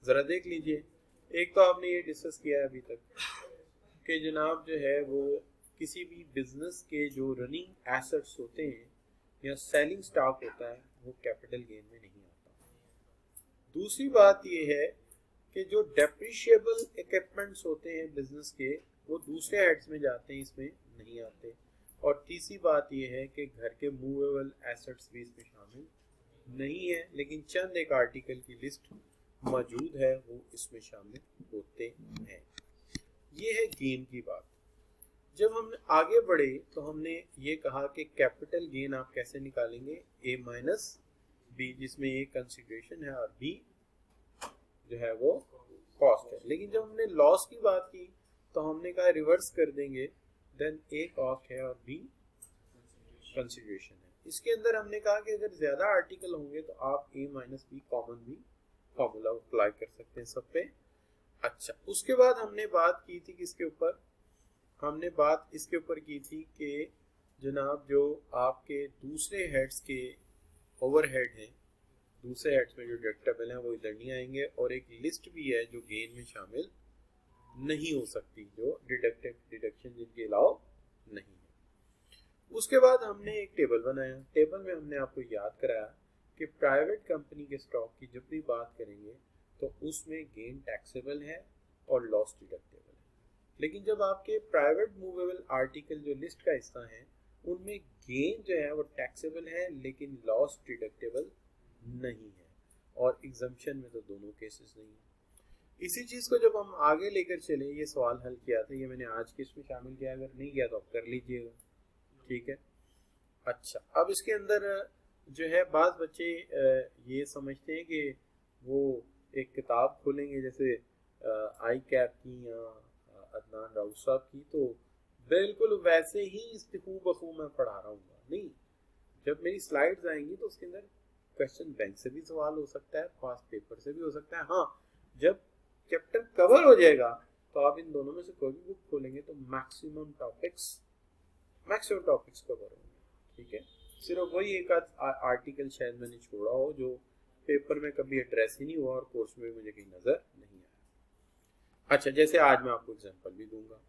जरा देख लीजिए। एक तो आपने ये डिस्कस किया है अभी तक कि जनाब जो है वो किसी भी बिजनेस के जो रनिंग एसेट्स होते हैं या सेलिंग स्टॉक होता है वो कैपिटल गेन में नहीं आता। दूसरी बात ये है कि जो डेप्रिशिएबल इक्विपमेंट्स होते हैं बिजनेस के वो दूसरे हेड्स में जाते हैं, इसमें नहीं आते। और तीसरी बात ये है कि घर के मूवेबल एसेट्स भी इसमें शामिल नहीं है, लेकिन चंद एक आर्टिकल की लिस्ट मौजूद है वो इसमें शामिल होते हैं। ये है गेन की बात। जब हम आगे बढ़े तो हमने ये कहा कि कैपिटल गेन आप कैसे निकालेंगे, ए माइनस बी, जिसमें ए कंसिडरेशन है और बी जो है वो कॉस्ट है। लेकिन जब हमने लॉस की बात की तो हमने कहा रिवर्स कर देंगे, देन ए कॉस्ट है और बी कंसिडरेशन है। इसके अंदर हमने कहा कि अगर ज्यादा आर्टिकल होंगे तो आप ए माइनस बी कॉमन भी फॉर्मूला अप्लाई कर सकते हैं सब पे। अच्छा, उसके बाद हमने बात की थी किसके ऊपर, हमने बात इसके ऊपर की थी कि जनाब जो आपके दूसरे हेड्स के ओवरहेड हैं, दूसरे हेड्स में जो डिडक्टेबल हैं वो इधर नहीं आएंगे, और एक लिस्ट भी है जो गेन में शामिल नहीं हो सकती, जो डिडक्शन जिनके अलाउ नहीं है। उसके बाद हमने एक टेबल बनाया। टेबल में हमने आपको याद कराया कि प्राइवेट कंपनी के स्टॉक की जब भी बात करेंगे तो उसमें गेन टैक्सेबल है और लॉस डिडक्टेबल है। लेकिन जब आपके प्राइवेट मूवेबल आर्टिकल जो लिस्ट का हिस्सा है उनमें गेन जो है वो टैक्सेबल है लेकिन लॉस डिडक्टेबल नहीं है, और एग्जम्पशन में तो दोनों केसेस नहीं है। इसी चीज को जब हम आगे लेकर चले, ये सवाल हल किया था, ये मैंने आज के इसमें शामिल किया, अगर नहीं किया तो आप कर लीजिएगा, ठीक है। अच्छा, अब इसके अंदर जो है बाज़ बच्चे ये समझते हैं कि वो एक किताब खोलेंगे जैसे आई कैप की या अदनान राउत साहब की, तो बिल्कुल वैसे ही इस्तिफू बखू मैं पढ़ा रहा हूँ। नहीं, जब मेरी स्लाइड्स आएंगी तो उसके अंदर क्वेश्चन बैंक से भी सवाल हो सकता है, पास पेपर से भी हो सकता है। हाँ, जब चैप्टर कवर हो जाएगा तो आप इन दोनों में से कोई भी बुक खोलेंगे तो मैक्सिमम टॉपिक्स कवर होंगे, ठीक है। सिर्फ वही एक आर्टिकल शायद मैंने छोड़ा हो जो पेपर में कभी एड्रेस ही नहीं हुआ और कोर्स में मुझे कहीं नजर नहीं आया। अच्छा, जैसे आज मैं आपको एग्जांपल भी दूंगा।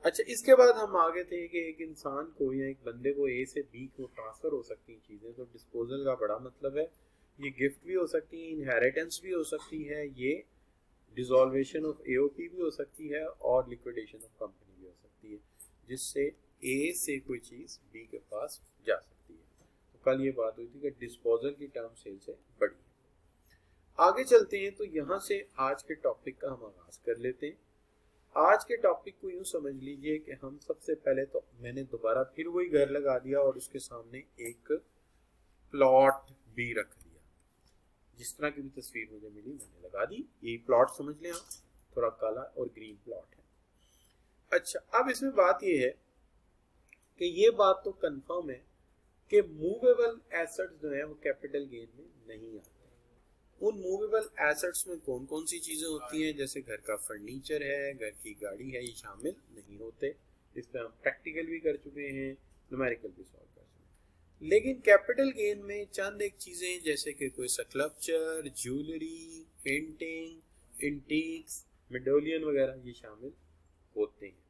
अच्छा, इसके बाद हम आगे थे कि एक इंसान को या एक बंदे को ए से बी को ट्रांसफर हो सकती हैं चीजें, तो डिस्पोजल का बड़ा मतलब है, ये गिफ्ट भी हो सकती है, इनहेरिटेंस भी हो सकती है, ये डिसॉल्वेशन ऑफ एओपी भी हो सकती है, और लिक्विडेशन ऑफ कंपनी भी हो सकती है, जिससे ए से कोई चीज बी के पास जा सकती है। तो कल ये बात हुई थी कि डिस्पोजल की टर्म सेल से बड़ी है। आगे चलते हैं, तो यहाँ से आज के टॉपिक का हम आगाज कर लेते हैं। आज के टॉपिक को यूं समझ लीजिए कि हम सबसे पहले तो मैंने दोबारा फिर वही घर लगा दिया और उसके सामने एक प्लॉट भी रख दिया, जिस तरह की भी तस्वीर मुझे मिली मैंने लगा दी। यही प्लॉट समझ लें आप, थोड़ा काला और ग्रीन प्लॉट है। अच्छा, अब इसमें बात यह है कि ये बात तो कंफर्म है कि मूवेबल एसेट्स जो है वो कैपिटल गेन में नहीं आते। उन मूवेबल एसेट्स में कौन कौन सी चीजें होती हैं, जैसे घर का फर्नीचर है, घर की गाड़ी है, ये शामिल नहीं होते। इस पे हम प्रैक्टिकल भी कर चुके हैं, न्यूमेरिकल भी सॉल्व कर चुके हैं। लेकिन कैपिटल गेन में चंद एक चीजें जैसे कि कोई स्कल्पचर, ज्वेलरी, पेंटिंग, एंटीक्स, मेडोलियन वगैरह ये शामिल होते हैं।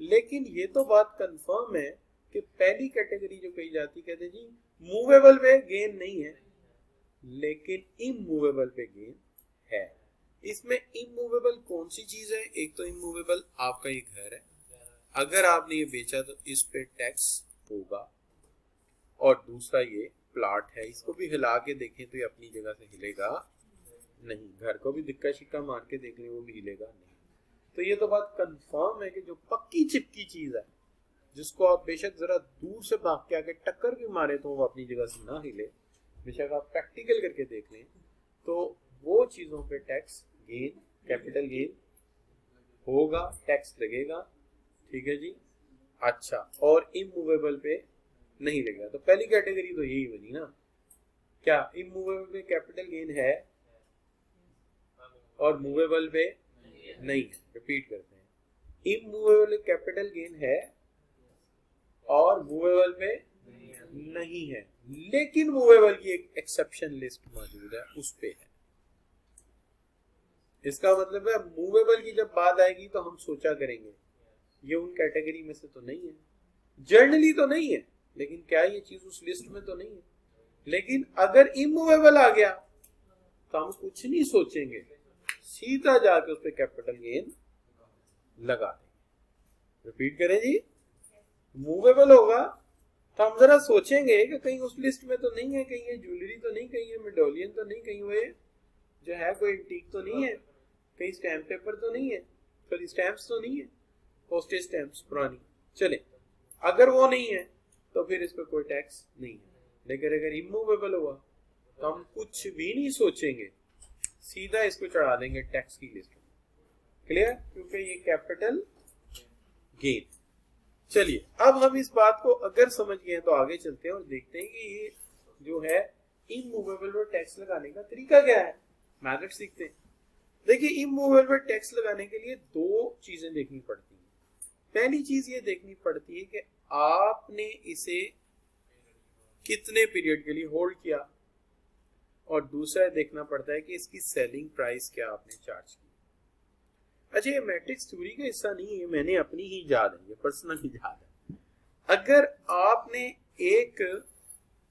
लेकिन ये तो बात कंफर्म है कि पहली कैटेगरी जो कही जाती, कहते जी मूवेबल पे गेन नहीं है लेकिन इमूवेबल पे गेन है। इसमें इमूवेबल कौन सी चीज है, एक तो इमूवेबल आपका ये घर है, अगर आपने ये बेचा तो इस पे टैक्स होगा, और दूसरा ये प्लाट है, इसको भी हिला के देखें तो ये अपनी जगह से हिलेगा नहीं, घर को भी दिक्का शिक्का मार के देख लें वो भी हिलेगा नहीं। तो ये तो बात कंफर्म है कि जो पक्की चिपकी चीज है जिसको आप बेशक जरा दूर से भाग के आके टक्कर भी मारे तो वो अपनी जगह से ना हिले, बेशक आप प्रैक्टिकल करके देख लें, तो वो चीजों पे टैक्स गेन, कैपिटल गेन होगा, टैक्स लगेगा, ठीक है जी। अच्छा, और इमूवेबल पे नहीं लगेगा। तो पहली कैटेगरी तो यही बनी ना, क्या इमूवेबल पे कैपिटल गेन है और मूवेबल पे नहीं है। रिपीट करते हैं, इमूवेबल कैपिटल गेन है और मूवेबल पे नहीं है, लेकिन मूवेबल की एक एक्सेप्शन लिस्ट मौजूद है, उस पे है। इसका मतलब है मूवेबल की जब बात आएगी तो हम सोचा करेंगे ये उन कैटेगरी में से तो नहीं है, जर्नली तो नहीं है, लेकिन क्या ये चीज उस लिस्ट में तो नहीं है। लेकिन अगर इमूवेबल आ गया तो हम कुछ नहीं सोचेंगे, सीधा जाके उस पर कैपिटल गेन लगा देंगे। रिपीट करें जी, मूवेबल होगा तो हम जरा सोचेंगे कि कहीं उस लिस्ट में तो नहीं है, कहीं ये ज्वेलरी तो नहीं, कहीं ये मेडोलियन तो नहीं, कहीं वो जो है कोई एंटीक तो नहीं है, कहीं स्टैम्प पेपर तो नहीं है, सॉरी स्टैम्प्स तो नहीं है, पोस्टेज स्टैम्प्स पुरानी। चले, अगर वो नहीं है तो फिर इस पर कोई टैक्स नहीं है। लेकिन अगर इमूवेबल हुआ तो हम कुछ भी नहीं सोचेंगे, सीधा इसको चढ़ा देंगे टैक्स की लिस्ट में। क्लियर? क्योंकि ये कैपिटल गेन। चलिए, अब हम इस बात को अगर समझ गए तो आगे चलते हैं और देखते हैं कि ये जो है इमूवेबल पर टैक्स लगाने का तरीका क्या है, मेथड सीखते हैं। देखिए, इमूवेबल पर टैक्स लगाने के लिए दो चीजें देखनी पड़ती हैं। पहली चीज ये देखनी पड़ती है कि आपने इसे कितने पीरियड के लिए होल्ड किया, और दूसरा देखना पड़ता है कि इसकी सेलिंग प्राइस क्या आपने चार्ज की। अच्छा, ये मैट्रिक्स थ्योरी का हिस्सा नहीं है, मैंने अपनी ही याद है, ये पर्सनल ही याद है। अगर आपने एक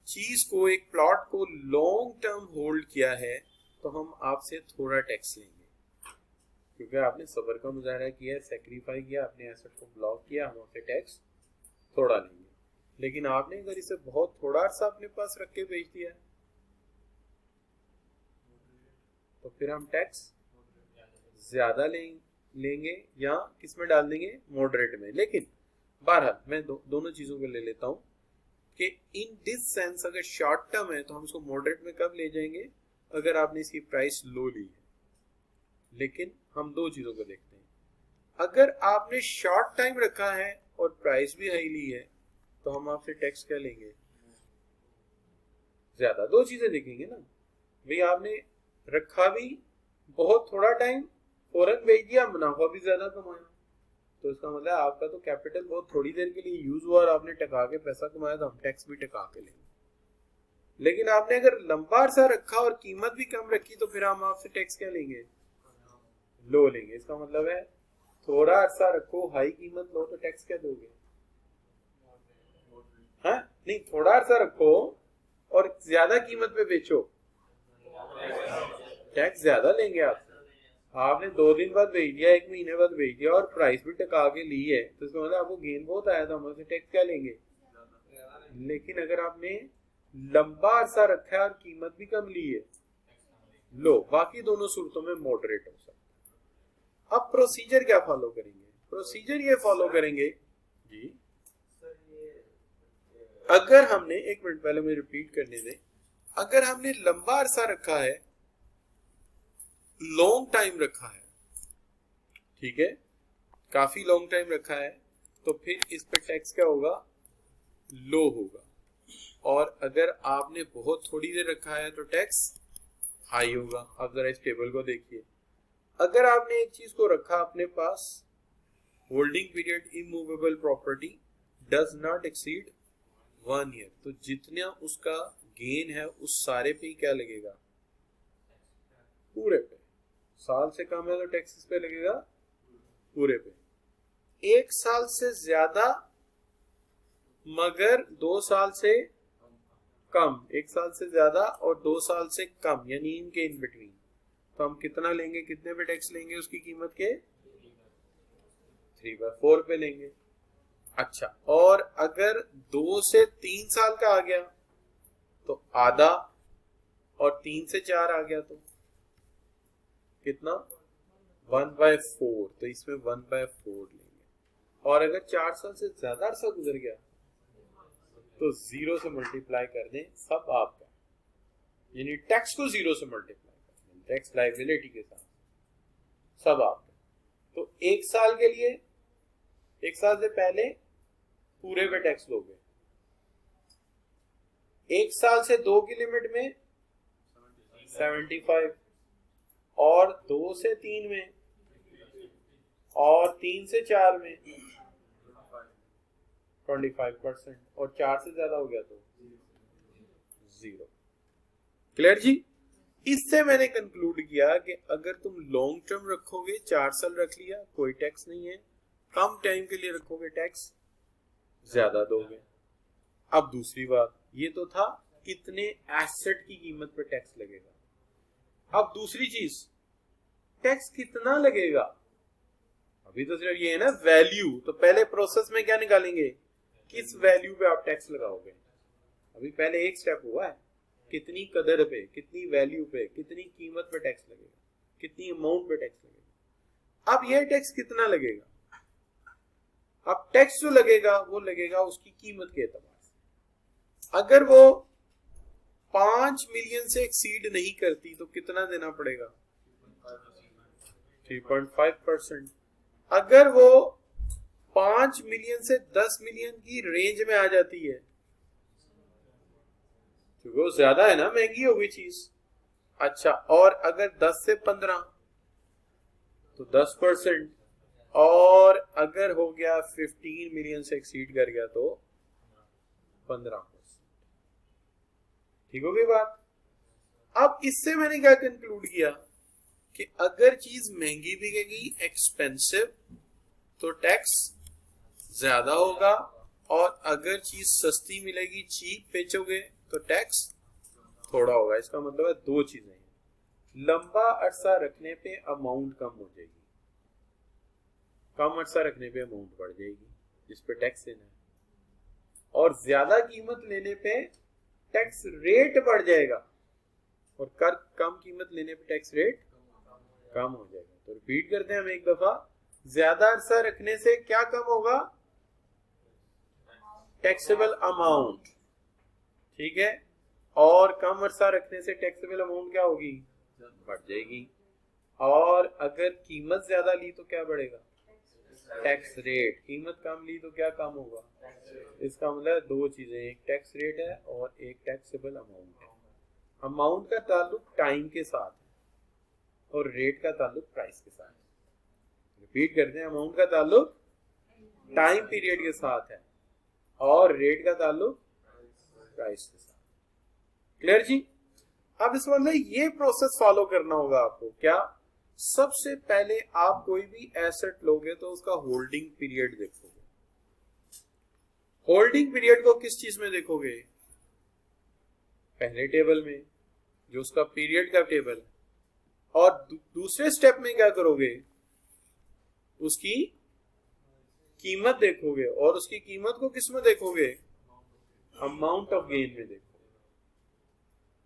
चीज को, एक प्लॉट को लॉन्ग टर्म होल्ड किया है तो हम आपसे थोड़ा टैक्स लेंगे, क्योंकि आपने सब्र का मुजाहरा किया, सैक्रिफाई किया, अपने एसेट को ब्लॉक किया, हम आपसे टैक्स थोड़ा लेंगे। लेकिन आपने अगर इसे बहुत थोड़ा अर्सा अपने पास रख के बेच दिया तो फिर हम टैक्स ज्यादा लेंगे या किस में डाल देंगे, मॉडरेट में। लेकिन बहरहाल मैं दोनों चीजों को ले लेता हूं कि इन दिस सेंस अगर शॉर्ट टर्म है तो हम उसको मॉडरेट में कब ले जाएंगे, अगर आपने इसकी प्राइस लो ली है। लेकिन हम दो चीजों को देखते हैं, अगर आपने शॉर्ट टाइम रखा है और प्राइस भी हाई ली है तो हम आपसे टैक्स क्या लेंगे, ज्यादा। दो चीजें देखेंगे ना भाई, आपने रखा भी बहुत थोड़ा टाइम, फौरन बेच दिया, मुनाफा भी ज्यादा कमाया, तो इसका मतलब आपका तो कैपिटल बहुत थोड़ी देर के लिए यूज हुआ और आपने टका के पैसा कमाया, तो हम टैक्स भी टका के लेंगे। लेकिन आपने अगर लंबा अरसा रखा और कीमत भी कम रखी तो फिर हम आपसे टैक्स क्या लेंगे, लो लेंगे। इसका मतलब है थोड़ा अरसा रखो, हाई कीमत लो, तो टैक्स क्या दोगे, हाँ नहीं, थोड़ा अरसा रखो और ज्यादा कीमत पे बेचो, टैक्स ज्यादा लेंगे आपसे। आपने 2 दिन बाद बेच दिया, 1 महीने बाद बेच दिया और प्राइस भी टका के ली है, तो इसका मतलब आपको गेन बहुत आया, तो हमसे टैक्स क्या लेंगे। लेकिन अगर आपने लंबा अरसा रखा है और कीमत भी कम ली है, लो, बाकी दोनों सूरतों में मॉडरेट हो सकता है। अब प्रोसीजर क्या फॉलो करेंगे, प्रोसीजर ये फॉलो करेंगे जी, अगर हमने, एक मिनट पहले मुझे रिपीट करने दें, अगर हमने लंबा अरसा रखा है, लॉन्ग टाइम रखा है, ठीक है, काफी लॉन्ग टाइम रखा है, तो फिर इस पे टैक्स क्या होगा, लो होगा। और अगर आपने बहुत थोड़ी देर रखा है तो टैक्स हाई होगा। अब जरा इस टेबल को देखिए, अगर आपने एक चीज को रखा अपने पास, holding period immovable property does not exceed 1 year, तो जितना उसका गेन है उस सारे पे ही क्या लगेगा, पूरे पे। साल से कम है तो टैक्स इस पे लगेगा पूरे पे। 1 साल से ज्यादा मगर 2 साल से कम, 1 साल से ज्यादा और 2 साल से कम, यानी इनके इन बिटवीन, तो हम कितना लेंगे, कितने पे टैक्स लेंगे, उसकी कीमत के 3/4 पे लेंगे। अच्छा, और अगर 2 से 3 साल का आ गया तो आधा, और 3 से 4 आ गया तो कितना, 1/4, तो इसमें 1/4 लेंगे। और अगर 4 साल से ज्यादा अरसा गुजर गया तो 0 से मल्टीप्लाई कर दें, सब आपका, यानी टैक्स को 0 से मल्टीप्लाई कर दें, टैक्स लायबिलिटी के साथ सब आपका। तो 1 साल के लिए, 1 साल से पहले पूरे पे टैक्स दोगे, 1 साल से 2 की लिमिट में 75, और 2 से 3 में, और 3 से 4 में 25%, और 4 से ज्यादा हो गया तो 0। क्लियर जी? इससे मैंने कंक्लूड किया कि अगर तुम लॉन्ग टर्म रखोगे, 4 साल रख लिया, कोई टैक्स नहीं है। कम टाइम के लिए रखोगे, टैक्स ज्यादा दोगे। अब दूसरी बात, ये तो था इतने एसेट की कीमत पर टैक्स लगेगा। अब दूसरी चीज, टैक्स कितना लगेगा? अभी तो सिर्फ ये है ना वैल्यू, तो पहले प्रोसेस में क्या निकालेंगे, किस वैल्यू पे आप टैक्स लगाओगे। अभी पहले एक स्टेप हुआ है, कितनी कदर पे, कितनी वैल्यू पे, कितनी कीमत पे टैक्स लगेगा, कितनी अमाउंट पे टैक्स लगेगा। अब यह टैक्स कितना लगेगा? अब टैक्स जो लगेगा वो लगेगा उसकी कीमत के एतबार से। अगर वो 5 मिलियन से एक्सीड नहीं करती तो कितना देना पड़ेगा? 3.5%। अगर वो 5 मिलियन से 10 मिलियन की रेंज में आ जाती है, क्योंकि वो ज्यादा है ना, महंगी होगी चीज। अच्छा, और अगर 10 से 15 तो 10%, और अगर हो गया 15 मिलियन से एक्सीड कर गया तो 15%। ठीक हो गई बात। अब इससे मैंने क्या कंक्लूड किया कि अगर चीज महंगी बिकेगी, एक्सपेंसिव, तो टैक्स ज्यादा होगा, और अगर चीज सस्ती मिलेगी, चीप बेचोगे, तो टैक्स थोड़ा होगा। इसका मतलब है दो चीजें हैं, लंबा अरसा रखने पे अमाउंट कम हो जाएगी, कम अरसा रखने पे अमाउंट बढ़ जाएगी जिस पे टैक्स देना है, और ज्यादा कीमत लेने पे टैक्स रेट बढ़ जाएगा, और कर कम कीमत लेने पे टैक्स रेट कम हो जाएगा। तो रिपीट करते हैं हम एक दफा, ज्यादा अरसा रखने से क्या कम होगा? टैक्सेबल अमाउंट, ठीक है, और कम अरसा रखने से टैक्सेबल अमाउंट क्या होगी? बढ़ जाएगी। और अगर कीमत ज्यादा ली तो क्या बढ़ेगा? Tax rate. कीमत कम ली तो क्या कम होगा? इसका मतलब दो चीजें, एक टैक्स रेट है और एक टैक्सेबल अमाउंट है। अमाउंट का ताल्लुक टाइम के साथ है और रेट का ताल्लुक प्राइस के साथ है। रिपीट करते हैं, अमाउंट का ताल्लुक टाइम पीरियड के साथ है और रेट का ताल्लुक प्राइस के साथ। क्लियर जी? अब इसका मतलब ये प्रोसेस फॉलो करना होगा आपको। क्या? सबसे पहले आप कोई भी एसेट लोगे तो उसका होल्डिंग पीरियड देखोगे। होल्डिंग पीरियड को किस चीज में देखोगे? पहले टेबल में, जो उसका पीरियड का टेबल है। और दूसरे स्टेप में क्या करोगे? उसकी कीमत देखोगे, और उसकी कीमत को किस में देखोगे? अमाउंट ऑफ गेन में देखोगे।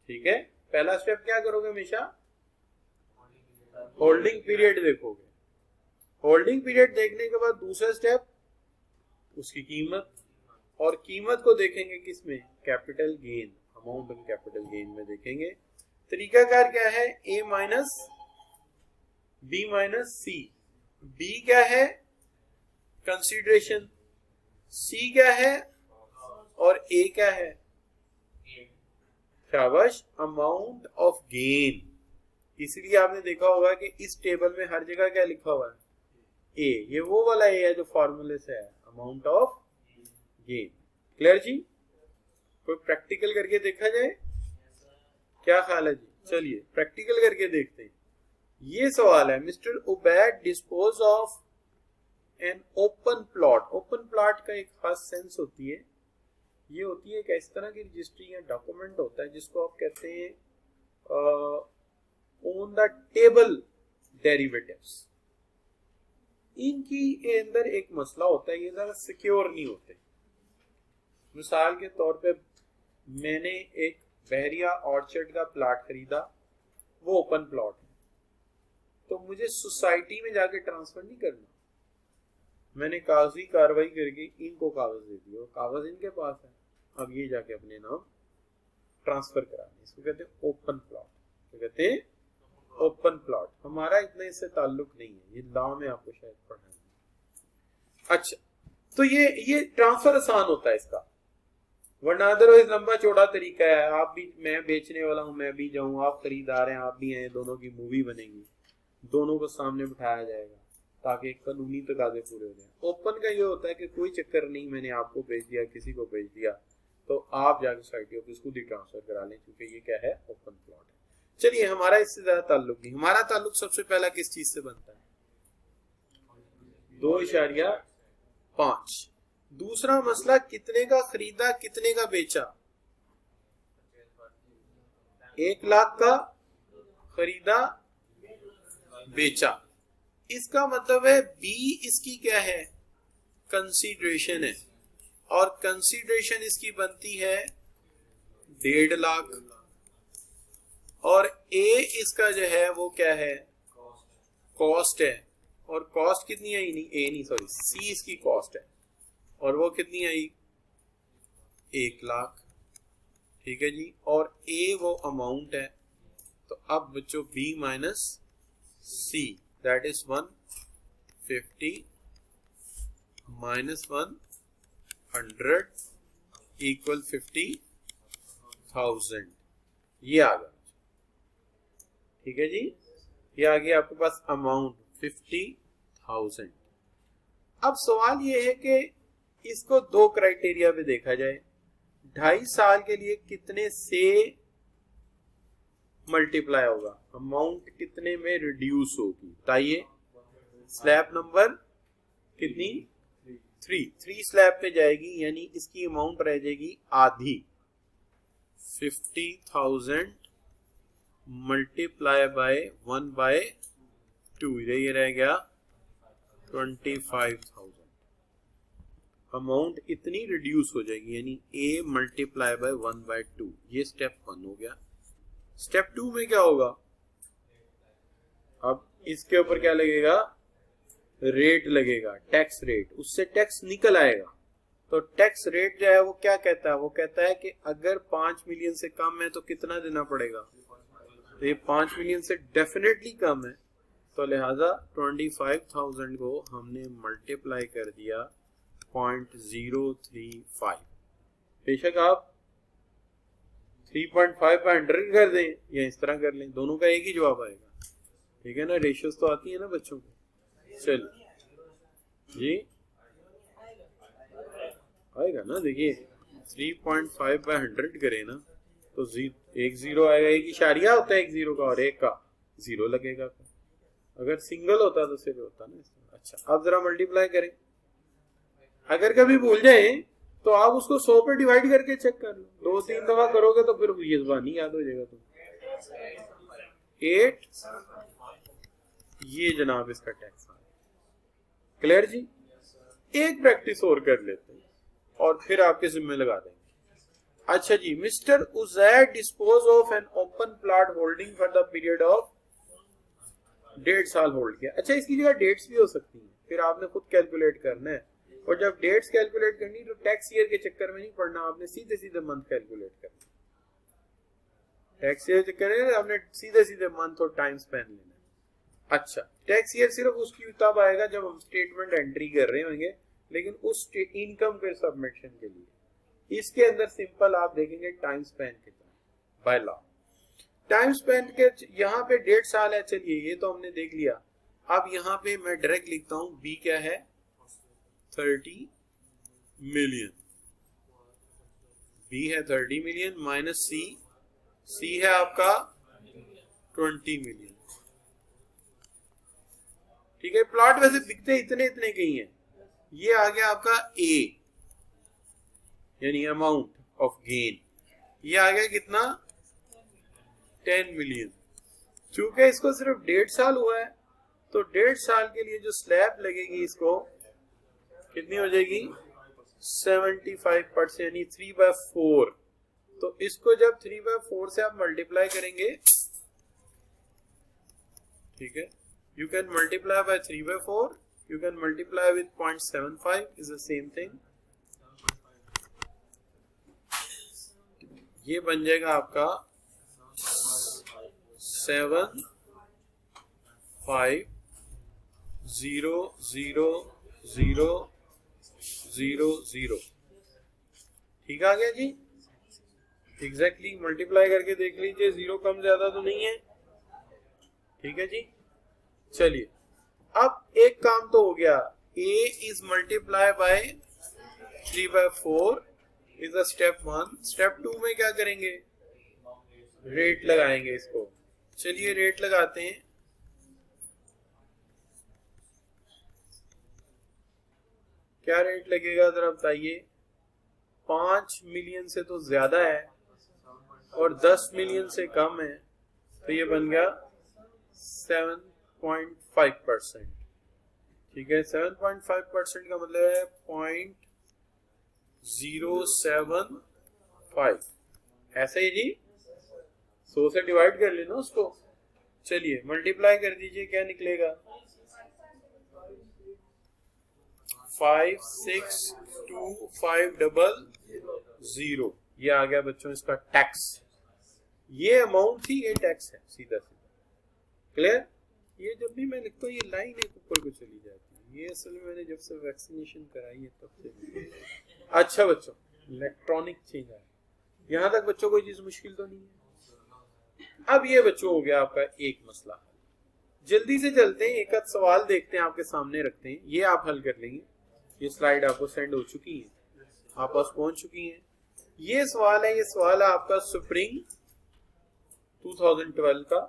ठीक है, पहला स्टेप क्या करोगे? हमेशा होल्डिंग पीरियड देखोगे। होल्डिंग पीरियड देखने के बाद दूसरा स्टेप उसकी कीमत, और कीमत को देखेंगे किस में? Capital gain, amount of capital gain में देखेंगे। तरीकाकार क्या है? ए माइनस बी माइनस सी। बी क्या है? कंसीडरेशन। सी क्या है? और ए क्या है? शाबाश, अमाउंट ऑफ गेन। इसलिए आपने देखा होगा कि इस टेबल में हर जगह क्या लिखा हुआ है? ए। ये वो वाला ए है जो फॉर्मूले से है, अमाउंट ऑफ गेन। क्लियर जी? कोई प्रैक्टिकल करके देखा जाए, क्या ख्याल है जी? चलिए प्रैक्टिकल करके देखते हैं। ये सवाल है, mister Ubaid dispose of an open plot. Open plot का एक खास सेंस होती है, ये होती है एक इस तरह की रजिस्ट्री या डॉक्यूमेंट होता है जिसको आप कहते हैं ऑन द टेबल डेरिवेटिव्स। इनकी अंदर एक मसला होता है, ये जरा सिक्योर नहीं होते। मिसाल के तौर पे मैंने एक बहरिया ऑर्चर्ड का प्लॉट खरीदा, वो ओपन प्लॉट है, तो मुझे सोसाइटी में जाके ट्रांसफर नहीं करना। मैंने कागजी कार्रवाई करके इनको कागज दे दिया, कागज इनके पास है, अब ये जाके अपने नाम ट्रांसफर कराने। इसको कहते हैं ओपन प्लॉट। तो कहते हैं ओपन प्लॉट। हमारा इतना इससे ताल्लुक नहीं है, ये लॉ में आपको शायद पढ़ना है। अच्छा, तो ये ट्रांसफर आसान होता है इसका, वरना अदरवाइज लंबा चौड़ा तरीका है। आप भी, मैं बेचने वाला हूं, मैं भी जाऊं, आप खरीदार हैं, आप भी हैं, दोनों की मूवी बनेगी, दोनों को सामने बिठाया जाएगा ताकि कानूनी तकाजे पूरे हो जाए। ओपन का ये होता है कि कोई चक्कर नहीं, मैंने आपको भेज दिया, किसी को भेज दिया, तो आप जाके सोसाइटी ऑफिस खुद ही ट्रांसफर करा लें, क्योंकि ये क्या है? ओपन प्लॉट है। चलिए हमारा इससे ज्यादा ताल्लुक नहीं, हमारा ताल्लुक सबसे पहला किस चीज से बनता है, 2.5। दूसरा मसला कितने का खरीदा कितने का बेचा, 1 लाख का खरीदा बेचा। इसका मतलब है बी इसकी क्या है, कंसीडरेशन है, और कंसीडरेशन इसकी बनती है 1.5 लाख, और ए इसका जो है वो क्या है, कॉस्ट है, और कॉस्ट कितनी आई, नहीं ए नहीं सॉरी सी इसकी कॉस्ट है, और वो कितनी आई 1 लाख। ठीक है जी, और ए वो अमाउंट है, तो अब बच्चों B minus C that is 150 minus 100 equal 50,000, ये आ गया। ठीक है जी, ये आ गया आपके पास अमाउंट 50,000। अब सवाल ये है कि इसको 2 क्राइटेरिया पे देखा जाए, 2.5 साल के लिए कितने से मल्टीप्लाई होगा, अमाउंट कितने में रिड्यूस होगी, बताइए। स्लैब नंबर कितनी, 3 स्लैब पे जाएगी, यानी इसकी अमाउंट रह जाएगी आधी, 50,000 मल्टीप्लाई बाय 1/2, ये रह गया 25,000। अमाउंट इतनी रिड्यूस हो जाएगी, यानी a मल्टीप्लाई बाय 1/2, ये स्टेप 1 हो गया। स्टेप 2 में क्या होगा, अब इसके ऊपर क्या लगेगा, रेट लगेगा, टैक्स रेट, उससे टैक्स निकल आएगा। तो टैक्स रेट जो है वो क्या कहता है, वो कहता है कि अगर 5 मिलियन से कम है तो कितना देना पड़ेगा, तो ये 5 मिलियन से डेफिनेटली कम है, तो लिहाजा 25,000 को हमने मल्टीप्लाई कर दिया 0.035। बेशक आप 3.5 पे 100 कर दें या इस तरह कर लें, दोनों का एक ही जवाब आएगा। ठीक है ना, रेशियोज तो आती है ना बच्चों को। चल जी आएगा ना, देखिए 3.5 बाय 100 करें ना तो एक जीरो आएगा, एक इशारिया होता है एक जीरो का, और एक का जीरो लगेगा। अगर सिंगल होता तो सिर्फ होता ना। अच्छा अब जरा मल्टीप्लाई करें, अगर कभी भूल जाए तो आप उसको 100 पे डिवाइड करके चेक कर लो, 2-3 दफा करोगे तो फिर ये जुबानी याद हो जाएगा। तो 8 ये जनाब इसका टैक्स। क्लियर जी, एक प्रैक्टिस और कर लेते हैं और फिर आपके जिम्मे लगा देंगे। अच्छा जी, mister Uzair dispose of an open plot holding for the period of 1.5 साल होल्ड किया। अच्छा इसकी जगह डेट्स भी हो सकती हैं, फिर आपने खुद कैलकुलेट करना है, और जब डेट्स कैलकुलेट करनी तो टैक्स ईयर के चक्कर में नहीं पड़ना, आपने सीधे सीधे मंथ कैलकुलेट करना। टैक्स ईयर चक्कर में आपने सीधे सीधे मंथ और टाइम स्पेन लेना। अच्छा टैक्स ईयर सिर्फ उसकी तब आएगा जब हम स्टेटमेंट एंट्री कर रहे होंगे, लेकिन उस इनकम के सबमिशन के लिए इसके अंदर सिंपल आप देखेंगे टाइम स्पेन कितना बाय लॉ। टाइम स्पेन के यहाँ पे 1.5 साल है, चलिए ये तो हमने देख लिया। अब यहाँ पे मैं डायरेक्ट लिखता हूं, बी क्या है 30 मिलियन, बी है 30 मिलियन माइनस सी, सी है आपका 20 मिलियन। ठीक है, प्लॉट वैसे बिकते इतने इतने के ही हैं। ये आ गया आपका ए यानी अमाउंट ऑफ गेन, ये आ गया कितना 10 मिलियन। चूंकि इसको सिर्फ 1.5 साल हुआ है तो 1.5 साल के लिए जो स्लैब लगेगी इसको कितनी हो जाएगी 75% यानी 3/4। तो इसको जब 3/4 से आप मल्टीप्लाई करेंगे, ठीक है, you can multiply by 3/4, you can multiply with 0.75 is the same thing। ये बन जाएगा आपका 7500000। ठीक आ गया जी, एग्जैक्टली मल्टीप्लाई करके देख लीजिए, जीरो कम ज्यादा तो नहीं है। ठीक है जी, चलिए अब एक काम तो हो गया, a is multiply by 3/4 is a step 1। Step 2 में क्या करेंगे, रेट लगाएंगे इसको, चलिए रेट लगाते हैं। क्या रेट लगेगा जरा बताइए। 5 मिलियन से तो ज्यादा है और 10 मिलियन से कम है, तो ये बन गया 7.5%। ठीक है, 7.5% का मतलब है 0.075। ऐसे ही जी, 100 से डिवाइड कर लेना उसको। चलिए मल्टीप्लाई कर दीजिए, क्या निकलेगा। 562500, ये आ गया बच्चों इसका टैक्स। ये अमाउंट थी, ये टैक्स है, सीधा सीधा। क्लियर। ये जब भी मैं लिखता हूँ ये लाइन एक ऊपर को चली जाती है, ये असल में मैंने जब से वैक्सीनेशन कराई है तब से। अच्छा बच्चों, इलेक्ट्रॉनिक चेंज है। यहाँ तक बच्चों कोई चीज मुश्किल तो नहीं है। अब ये बच्चों हो गया आपका एक मसला। जल्दी से चलते हैं, एक आध सवाल देखते हैं, आपके सामने रखते हैं, ये आप हल कर लेंगे। ये स्लाइड आपको सेंड हो चुकी है, आप पास पहुंच चुकी हैं। ये सवाल है, ये सवाल है आपका स्प्रिंग 2012 का।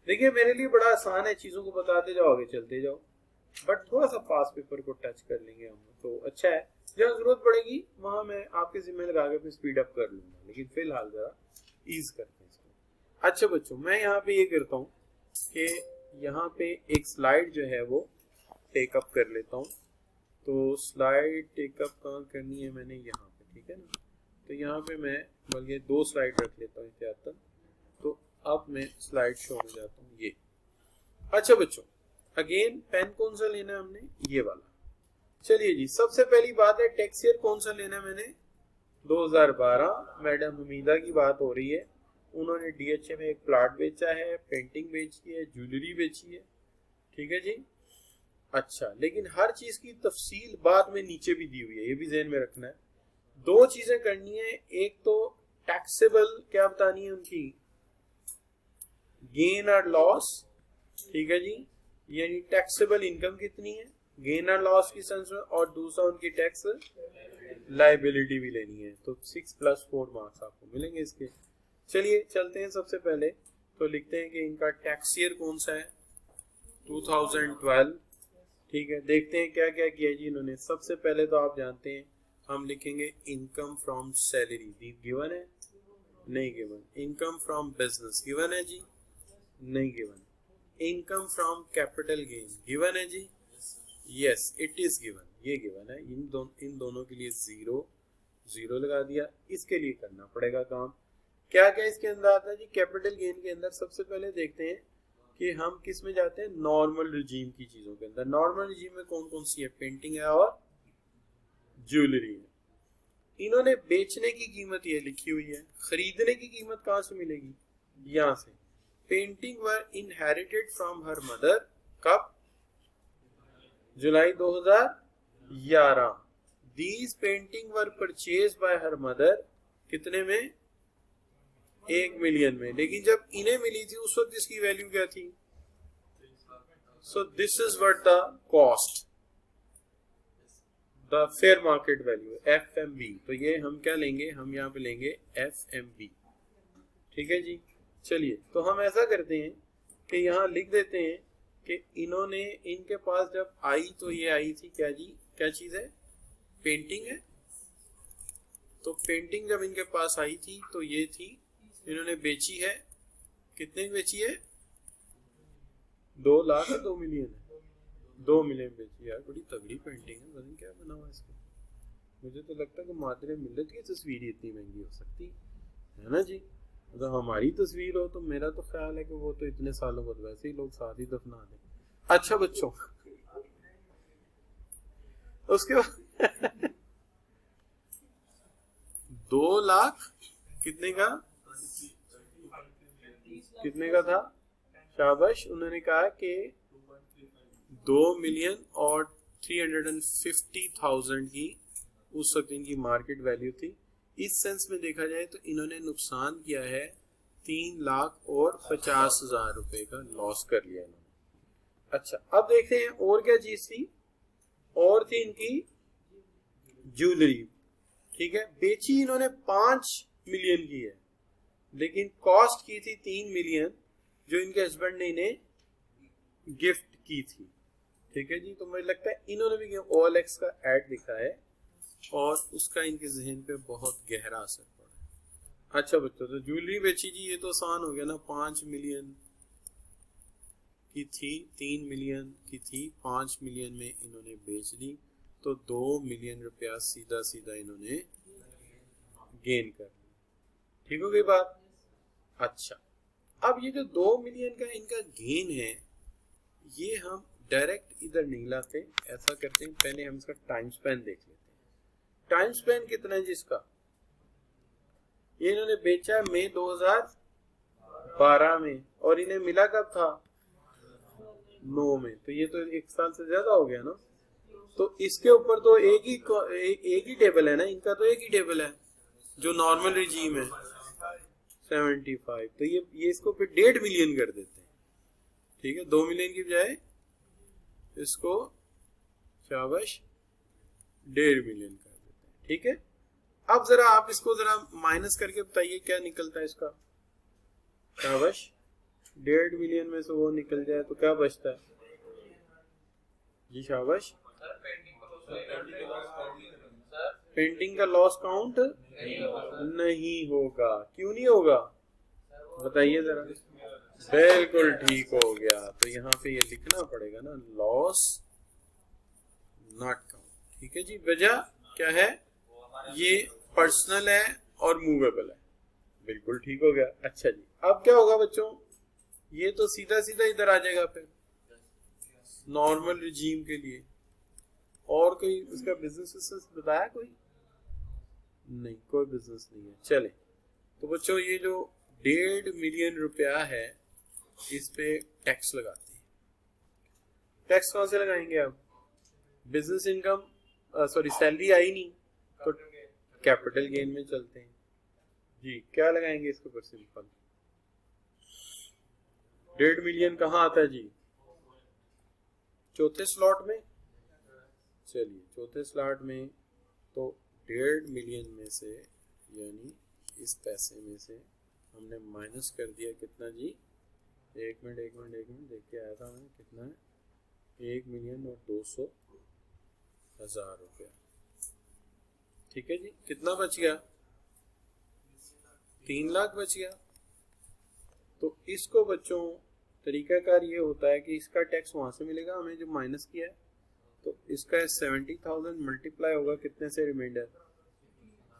देखिए मेरे लिए बड़ा आसान है, चीजों को बताते जाओ, आगे चलते जाओ, बट थोड़ा सा पास पेपर को टच कर लेंगे हम तो अच्छा है। जहाँ जरूरत पड़ेगी वहां मैं आपके जिम्मे लगा के स्पीड अप कर लूंगा, लेकिन फिलहाल जरा ईज करते हैं इसको। अच्छा बच्चों, मैं यहाँ पे ये करता हूँ कि यहाँ पे एक स्लाइड जो है वो टेकअप कर लेता हूँ। तो स्लाइड टेकअप कहाँ करनी है मैंने, यहाँ पे, ठीक है ना। तो यहाँ पे मैं बल्कि 2 स्लाइड रख लेता हूँ एहतियातन। तो अब मैं स्लाइड शो में जाता हूँ, ये। अच्छा बच्चों, अगेन पेन कौन सा लेना है हमने, ये वाला। चलिए जी, सबसे पहली बात है टैक्स ईयर कौन सा लेना है मैंने, 2012। मैडम हमीदा की बात हो रही है, उन्होंने डीएचए में एक प्लाट बेचा है, पेंटिंग बेची है, ज्वेलरी बेची है, ठीक है जी। अच्छा, लेकिन हर चीज की तफसील बाद में नीचे भी दी हुई है, ये भी ध्यान में रखना है। 2 चीजें करनी है, एक तो टैक्सेबल क्या बतानी है उनकी, गेन और लॉस, ठीक है जी, यानी टैक्सेबल इनकम कितनी है गेन और लॉस की सेंस में, और दूसरा उनकी टैक्स लाइबिलिटी भी लेनी है। तो 6+4 मार्क्स आपको मिलेंगे इसके। चलिए चलते हैं, सबसे पहले तो लिखते हैं कि इनका टैक्स ईयर कौन सा है, 2012। ठीक है, देखते हैं क्या क्या किया जी इन्होंने। सबसे पहले तो आप जानते हैं हम लिखेंगे इनकम फ्रॉम सैलरी, गिवन है, नहीं given. Income from business given है जी, नहीं given. Income from capital gain given है जी, यस इट इज गिवन, ये गिवन है। इन दोनों के लिए 0 लगा दिया। इसके लिए करना पड़ेगा काम। क्या क्या इसके अंदर आता है जी, कैपिटल गेन के अंदर सबसे पहले देखते हैं कि हम किस में जाते हैं, नॉर्मल रिजीम की चीजों के अंदर। नॉर्मल रिजीम में कौन कौन सी है, पेंटिंग है और ज्वेलरी है। इन्होंने बेचने की कीमत ये लिखी हुई है, खरीदने की कीमत कहां से मिलेगी, यहां से। Painting were inherited from her mother, कब, जुलाई 2011। These painting were purchase by her mother, कितने में, 1 मिलियन में। लेकिन जब इन्हें मिली थी उस वक्त इसकी वैल्यू क्या थी, so this is what the cost, the fair market value, FMV। तो ये हम क्या लेंगे, हम यहाँ पे लेंगे FMV, ठीक है जी। चलिए तो हम ऐसा करते हैं कि यहाँ लिख देते हैं कि इन्होंने, इनके पास जब आई तो ये आई थी क्या जी, क्या चीज है, पेंटिंग है। तो पेंटिंग जब इनके पास आई थी तो ये थी, इन्होंने बेची है, कितने की बेची है, 2 लाख या 2 मिलियन है, 2 मिलियन बेची। यार बड़ी तगड़ी पेंटिंग है, पता नहीं क्या बना हुआ इसका। मुझे तो लगता है कि मादरे मिल्लत की तस्वीर इतनी महंगी हो सकती है ना जी। अगर हमारी तस्वीर हो तो मेरा तो ख्याल है कि वो तो इतने सालों बाद वैसे ही लोग साथ ही दफना दें। अच्छा बच्चों, उसके बाद 2 लाख कितने का, कितने का था, शाबाश। उन्होंने कहा कि 2,350,000 की उस वक्त इनकी मार्केट वैल्यू थी। इस सेंस में देखा जाए तो इन्होंने नुकसान किया है, 3,50,000 रुपए का लॉस कर लिया इन्होंने। अच्छा अब देखते हैं और क्या चीज थी, और थी इनकी ज्वेलरी, ठीक है। बेची इन्होंने 5 मिलियन की है, लेकिन कॉस्ट की थी 3 मिलियन। जो इनके हस्बैंड ने इन्हें गिफ्ट की थी। ठीक है जी, तो मुझे लगता है इन्होंने भी OLX का एड दिखा है और उसका इनके जहन पे बहुत गहरा असर पड़ा। अच्छा बच्चों, तो ज्वेलरी बेची जी, ये तो आसान हो गया ना। 5 मिलियन की थी, 3 मिलियन की थी, 5 मिलियन में इन्होंने बेच दी, तो 2 मिलियन रुपया सीधा सीधा इन्होंने गेन कर लिया। ठीक हो गई बात। अच्छा, अब ये जो 2 मिलियन का इनका गेन है, ये हम डायरेक्ट इधर नहीं लाते, ऐसा करते हैं पहले हम इसका टाइम स्पैन देख लेते हैं। टाइम स्पैन कितना है जिसका, ये इन्होंने बेचा मई 2012 में और इन्हें मिला कब था, 9 में, तो ये तो 1 साल से ज्यादा हो गया ना। तो इसके ऊपर तो एक ही टेबल है ना, इनका तो एक ही टेबल है जो नॉर्मल रिजीम है 75, तो ये इसको फिर 1.5 मिलियन कर देते हैं। ठीक है, 2 मिलियन की बजाय इसको शाबाश 1.5 मिलियन कर देते हैं। ठीक है, अब जरा आप इसको जरा माइनस करके बताइए क्या निकलता है इसका। शाबाश, 1.5 मिलियन में से वो निकल जाए तो क्या बचता है जी। शाबाश, पेंटिंग का लॉस काउंट नहीं होगा। क्यों नहीं होगा बताइए जरा। बिल्कुल ठीक हो गया, तो यहाँ पे ये लिखना पड़ेगा ना, लॉस नॉट काउंट। ठीक है जी, वजह क्या है, ये पर्सनल है और मूवेबल है। बिल्कुल ठीक हो गया। अच्छा जी, अब क्या होगा बच्चों, ये तो सीधा सीधा इधर आ जाएगा फिर नॉर्मल रिजीम के लिए। और कोई उसका बिजनेस बताया कोई नहीं, कोई बिजनेस नहीं है। चले, तो बच्चों ये जो 1.5 मिलियन रुपया है, इस पे टैक्स लगाते हैं। टैक्स कहां से लगाएंगे अब, बिजनेस इनकम सॉरी सैलरी आई नहीं, तो कैपिटल गेन में चलते हैं जी। क्या लगाएंगे इसके ऊपर, सिंपल 1.5 मिलियन कहाँ आता है जी, चौथे स्लॉट में। चलिए चौथे स्लॉट में, तो 1.5 मिलियन में से, यानी इस पैसे में से हमने माइनस कर दिया कितना जी, एक मिनट देख के आया था मैं, कितना है, 1 मिलियन और 200,000 रुपया। ठीक है जी, कितना बच गया, 3 लाख बच गया। तो इसको बच्चों तरीकाकार ये होता है कि इसका टैक्स वहां से मिलेगा हमें जो माइनस किया है, तो इसका 70,000 मल्टीप्लाई होगा कितने से, रिमाइंडर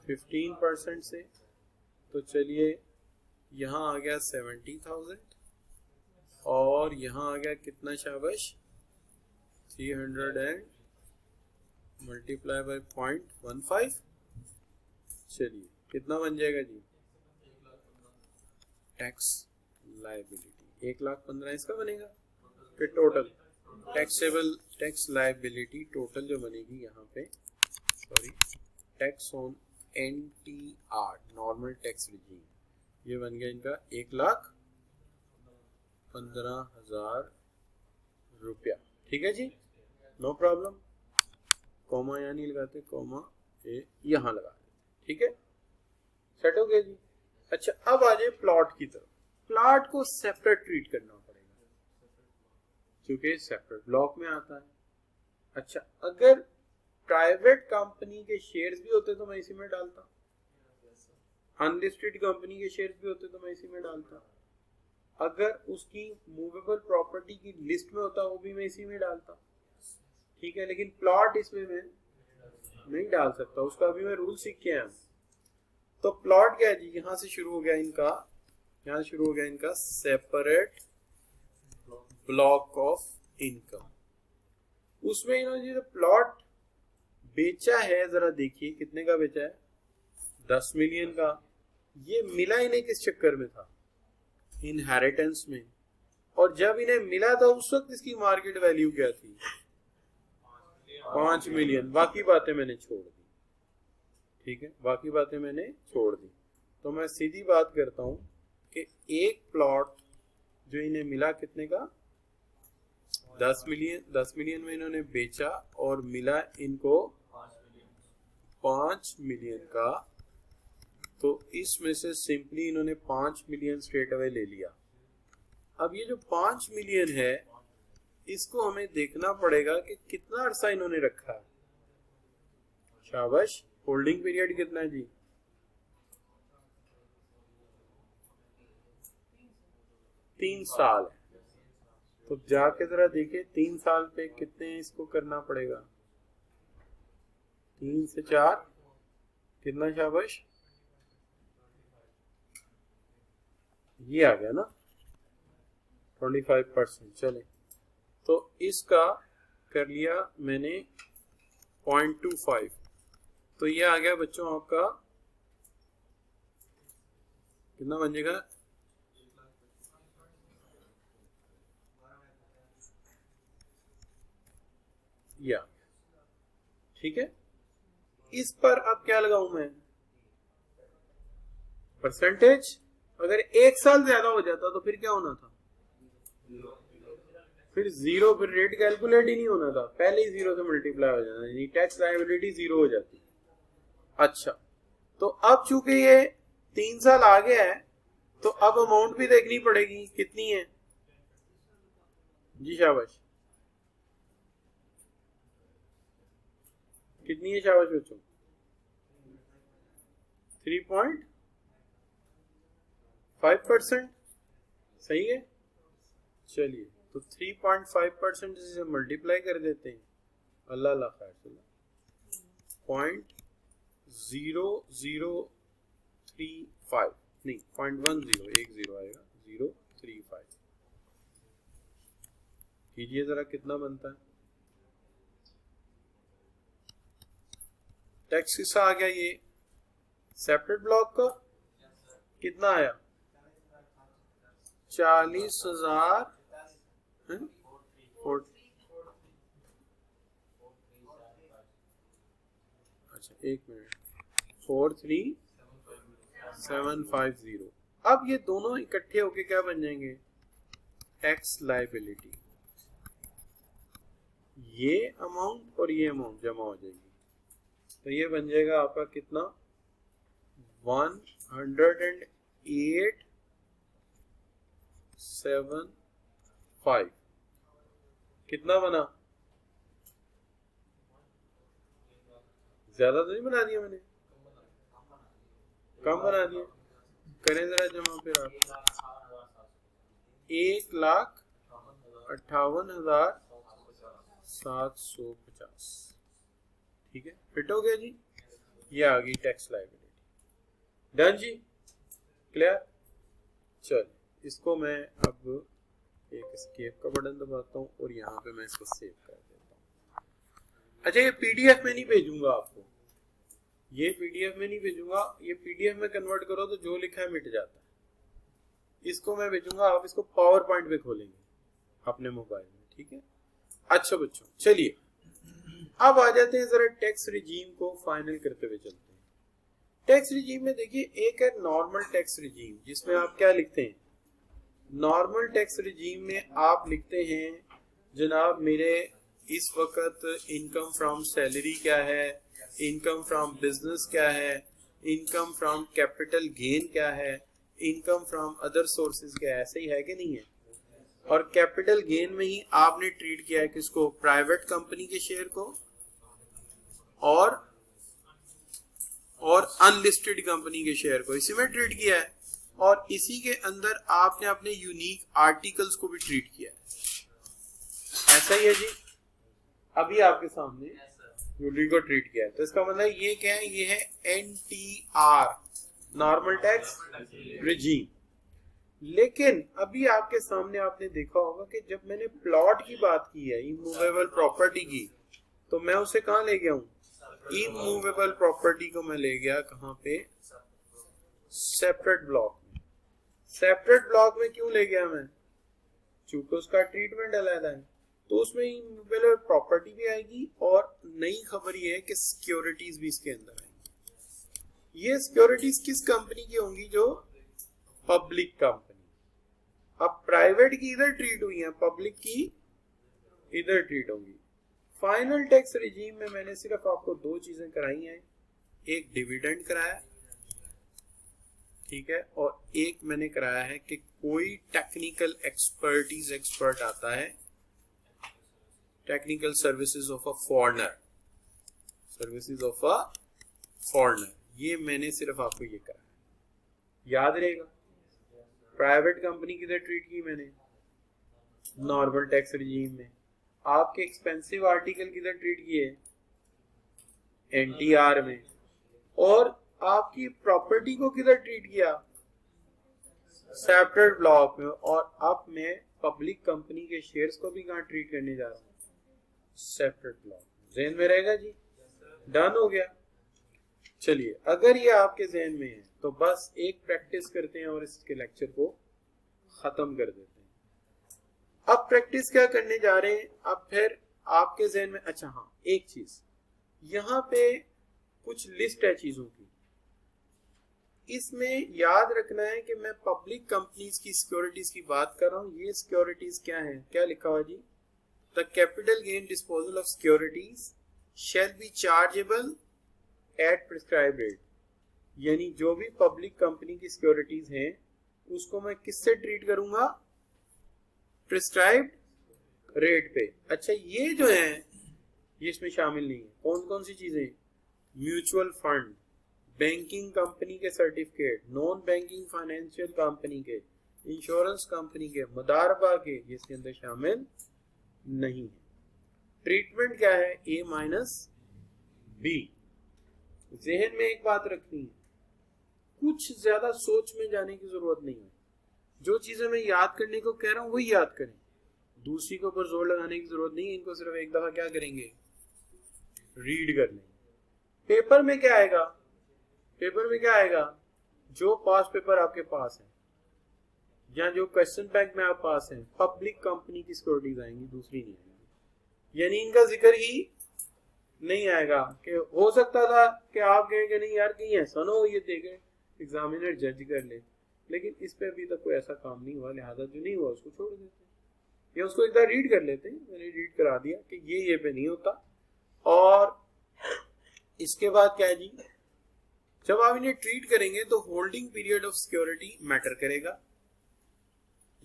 15% से। तो चलिए यहाँ आ गया 70,000 और यहाँ आ गया कितना, शाबाश 300 एंड मल्टीप्लाई बाय 0.15। चलिए कितना बन जाएगा जी, टैक्स लायबिलिटी 1,15,000 इसका बनेगा। फिर total taxable tax liability total जो बनेगी यहाँ पे, sorry, tax on NTR normal tax regime, ये बन गया इनका 1,15,000 रुपया। ठीक है जी, नो प्रॉब्लम। कॉमा यहाँ नहीं लगाते, कॉमा ए यहाँ लगा देते। ठीक है, सेट हो गया जी। अच्छा, अब आ जाए प्लॉट की तरफ। प्लॉट को सेपरेट ट्रीट करना पड़ेगा क्योंकि सेपरेट ब्लॉक में आता है। अच्छा, अगर प्राइवेट कंपनी के शेयर्स भी होते तो मैं इसी में डालता, अनलिस्टेड कंपनी के शेयर्स भी होते तो मैं इसी में डालता, अगर उसकी मूवेबल प्रॉपर्टी की लिस्ट में होता वो भी मैं इसी में डालता। ठीक है, लेकिन प्लॉट इसमें मैं नहीं डाल सकता, उसका अभी मैं रूल सीख के आया। तो प्लॉट क्या है जी, यहां से शुरू हो गया इनका, यहां शुरू हो गया इनका सेपरेट ब्लॉक ऑफ इनकम। उसमें इन्होंने जो प्लॉट बेचा है, जरा देखिए कितने का बेचा है, 10 मिलियन का। ये मिला इन्हें किस चक्कर में था, इनहेरिटेंस में। और जब इन्हें मिला था उस वक्त इसकी मार्केट वैल्यू क्या थी, 5 मिलियन। बाकी बातें मैंने छोड़ दी। ठीक है, बाकी बातें मैंने छोड़ दी। तो मैं सीधी बात करता हूं कि एक प्लॉट जो इन्हें मिला कितने का, 10 मिलियन। 10 मिलियन में इन्होंने बेचा और मिला इनको 5 मिलियन का। तो इसमें से सिंपली इन्होंने 5 मिलियन स्ट्रेट अवे ले लिया। अब ये जो 5 मिलियन है इसको हमें देखना पड़ेगा कि कितना अरसा इन्होंने रखा है। शाबाश, होल्डिंग पीरियड कितना है जी? 3 साल है। तो जाके जरा देखिए 3 साल पे कितने इसको करना पड़ेगा। 3 से 4 कितना? शाबाश, ये आ गया ना 25%। चले, तो इसका कर लिया मैंने 0.25, तो ये आ गया बच्चों आपका कितना बन जाएगा? या ठीक है। इस पर अब क्या लगाऊं मैं? परसेंटेज। अगर 1 साल ज्यादा हो जाता तो फिर क्या होना था? फिर जीरो, फिर रेट कैलकुलेट ही नहीं होना था, पहले ही जीरो से मल्टीप्लाई हो जाना, यानी टैक्स लायबिलिटी जीरो हो जाती। अच्छा, तो अब चूंकि ये 3 साल आ गया है तो अब अमाउंट भी देखनी पड़ेगी कितनी है जी। शाबाश, कितनी है? शाबाश बच्चों, 3.5%। सही है। चलिए, तो 3.5% से मल्टीप्लाई कर देते हैं। अल्लाह अल्लाह खैर, चलो 0.0035 नहीं, 0.10, एक जीरो आएगा, 035 कीजिए जरा, कितना बनता है? टैक्स किसका आ गया? ये सेपरेट ब्लॉक का कितना आया? 40,000। अच्छा, एक मिनट, 43750। अब ये दोनों इकट्ठे होके क्या बन जाएंगे? Tax liability. ये अमाउंट और ये अमाउंट जमा हो जाएगी, तो ये बन जाएगा आपका कितना? 108,750। कितना बना? ज्यादा तो नहीं बना दिया मैंने? कम बना दिया। करें जरा जमा फिर आप। 1,58,750। ठीक है, फिट हो गया जी। ये आ गई टैक्स लायबिलिटी। डन जी, क्लियर। चल, इसको मैं अब एक एस्केप का बटन दबाता हूँ और यहाँ पे मैं इसको सेव कर देता हूँ। अच्छा, ये पीडीएफ में नहीं भेजूंगा आपको, ये पीडीएफ में नहीं भेजूंगा, ये पीडीएफ में कन्वर्ट करो तो जो लिखा है मिट जाता है। इसको मैं भेजूंगा, आप इसको पावर पॉइंट पे खोलेंगे अपने मोबाइल में, ठीक है। अच्छा बच्चों, चलिए अब आ जाते हैं जरा टैक्स रिजीम को फाइनल करते हुए चलते हैं। टैक्स रिजीम में देखिए, एक है नॉर्मल टैक्स रिजीम, जिसमें आप क्या लिखते हैं? नॉर्मल टैक्स रिजीम में आप लिखते हैं जनाब मेरे इस वक्त इनकम फ्रॉम सैलरी क्या है, इनकम फ्रॉम बिजनेस क्या है, इनकम फ्रॉम कैपिटल गेन क्या है, इनकम फ्रॉम अदर सोर्सेज क्या है। ऐसे ही है कि नहीं है? और कैपिटल गेन में ही आपने ट्रीट किया है किसको? प्राइवेट कंपनी के शेयर को और अनलिस्टेड कंपनी के शेयर को, इसी में ट्रीट किया है। और इसी के अंदर आपने अपने यूनिक आर्टिकल्स को भी ट्रीट किया है। ऐसा ही है जी, अभी आपके सामने यूनिक को ट्रीट किया है, तो इसका मतलब ये क्या है? ये है एनटीआर, नॉर्मल टैक्स रिजीम। लेकिन अभी आपके सामने आपने देखा होगा कि जब मैंने प्लॉट की बात की है, इमूवेबल प्रॉपर्टी की, तो मैं उसे कहां ले गया हूं? इमूवेबल प्रॉपर्टी को मैं ले गया कहां पे? सेपरेट ब्लॉक में। सेपरेट ब्लॉक में क्यों ले गया मैं? चूंकि उसका ट्रीटमेंट अलग है, तो उसमें इमूवेबल प्रॉपर्टी भी आएगी और नई खबर ये है कि सिक्योरिटीज भी इसके अंदर आएंगी। ये सिक्योरिटीज किस कंपनी की होंगी? जो पब्लिक कंपनी। अब प्राइवेट की इधर ट्रीट हुई है, पब्लिक की इधर ट्रीट होंगी। फाइनल टैक्स रिजीम में मैंने सिर्फ आपको दो चीजें कराई हैं, एक डिविडेंड कराया, ठीक है, और एक मैंने कराया है कि कोई टेक्निकल एक्सपर्ट आता है, technical services of a foreigner, services of a foreigner, ये मैंने सिर्फ आपको ये कराया, याद रहेगा। प्राइवेट कंपनी किधर ट्रीट की मैंने, नॉर्मल टैक्स रिजीम में। आपके एक्सपेंसिव आर्टिकल किधर ट्रीट किए, एनटीआर में। और आपकी प्रॉपर्टी को किधर ट्रीट किया, सेपरेट ब्लॉक में। और अब मैं पब्लिक कंपनी के शेयर्स को भी कहाँ ट्रीट करने जा रहा हूँ, सेपरेट ब्लॉक। ज़हन में रहेगा जी, डन हो गया। चलिए, अगर ये आपके ज़हन में है तो बस एक प्रैक्टिस करते हैं और इसके लेक्चर को खत्म कर देते हैं। अब प्रैक्टिस क्या करने जा रहे हैं, अब फिर आपके ज़हन में, अच्छा हाँ एक चीज, यहाँ पे कुछ लिस्ट है चीजों की, इसमें याद रखना है कि मैं पब्लिक कंपनीज की सिक्योरिटीज की बात कर रहा हूँ। ये सिक्योरिटीज क्या है, क्या लिखा हुआ जी, the capital gain disposal of securities shall be chargeable at prescribe rate. यानी जो भी पब्लिक कंपनी की सिक्योरिटीज हैं उसको मैं किससे ट्रीट करूंगा, प्रिस्क्राइब्ड रेट पे। अच्छा, ये जो है ये इसमें शामिल नहीं है। कौन कौन सी चीजें, म्यूचुअल फंड, बैंकिंग कंपनी के certificate, non banking financial company के, इंश्योरेंस कंपनी के, मुदारबा के, ये इसके अंदर शामिल नहीं है। ट्रीटमेंट क्या है, ए माइनस बी। ज़हन में एक बात रखनी है, कुछ ज्यादा सोच में जाने की जरूरत नहीं है। जो चीजें मैं याद करने को कह रहा हूं वही याद करें, दूसरी के ऊपर जोर लगाने की जरूरत नहीं है। इनको सिर्फ एक दफा क्या करेंगे, रीड कर लेंगे। पेपर में क्या आएगा, पेपर में क्या आएगा, जो पास पेपर आपके पास है या जो क्वेश्चन बैंक में आप पास है, पब्लिक कंपनी की सिक्योरिटीज आएंगी, दूसरी नहीं आएंगी। यानी इनका जिक्र ही नहीं आएगा। कि हो सकता था कि आप कहेंगे नहीं यार कहीं ऐसा ना हो ये देखे एग्जामिनर जज कर ले, लेकिन इस पे अभी तक कोई ऐसा काम नहीं हुआ, लिहाजा जो नहीं हुआ उसको छोड़ देते हैं या उसको एक बार रीड कर लेते हैं। मैंने रीड करा दिया कि ये पे नहीं होता। और इसके बाद क्या है जी, जब आप इन्हें ट्रीट करेंगे तो holding period of security matter करेगा,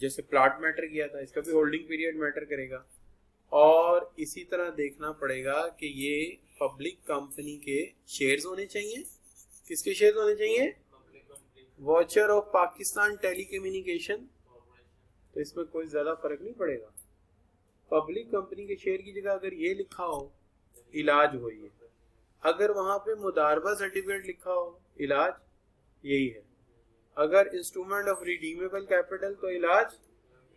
जैसे प्लॉट मैटर किया था, इसका भी होल्डिंग पीरियड मैटर करेगा। और इसी तरह देखना पड़ेगा कि ये पब्लिक कंपनी के शेयर्स होने चाहिए। किसके शेयर्स होने चाहिए, वॉचर ऑफ पाकिस्तान टेलीकम्युनिकेशन, तो इसमें कोई ज्यादा फर्क नहीं पड़ेगा। पब्लिक कंपनी के शेयर की जगह अगर ये लिखा हो इलाज हो, ये अगर वहां पे मुदारबा सर्टिफिकेट लिखा हो, इलाज यही है। अगर इंस्ट्रूमेंट ऑफ रिडीमेबल कैपिटल, तो इलाज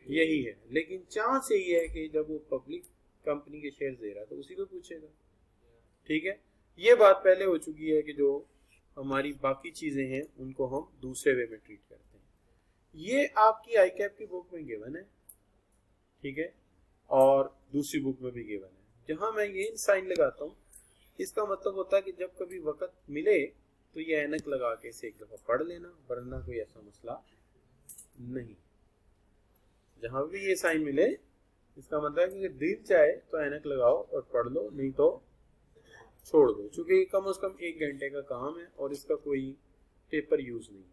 यही है। लेकिन चांस यही है कि जब वो पब्लिक कंपनी के शेयर दे रहा है तो उसी को पूछेगा। ठीक है, ये बात पहले हो चुकी है कि जो हमारी बाकी चीजें हैं उनको हम दूसरे वे में ट्रीट करते हैं। ये आपकी आईकैप की बुक में गिवन है, ठीक है, और दूसरी बुक में भी गिवन है। जहां मैं ये साइन लगाता हूँ, इसका मतलब होता है कि जब कभी वक्त मिले तो ये ऐनक लगा के इसे एक दफा पढ़ लेना, वरना कोई ऐसा मसला नहीं। जहां भी ये साइन मिले इसका मतलब है कि दिल चाहे तो ऐनक लगाओ और पढ़ लो, नहीं तो छोड़ दो, क्योंकि कम से कम 1 घंटे का काम है और इसका कोई पेपर यूज नहीं है।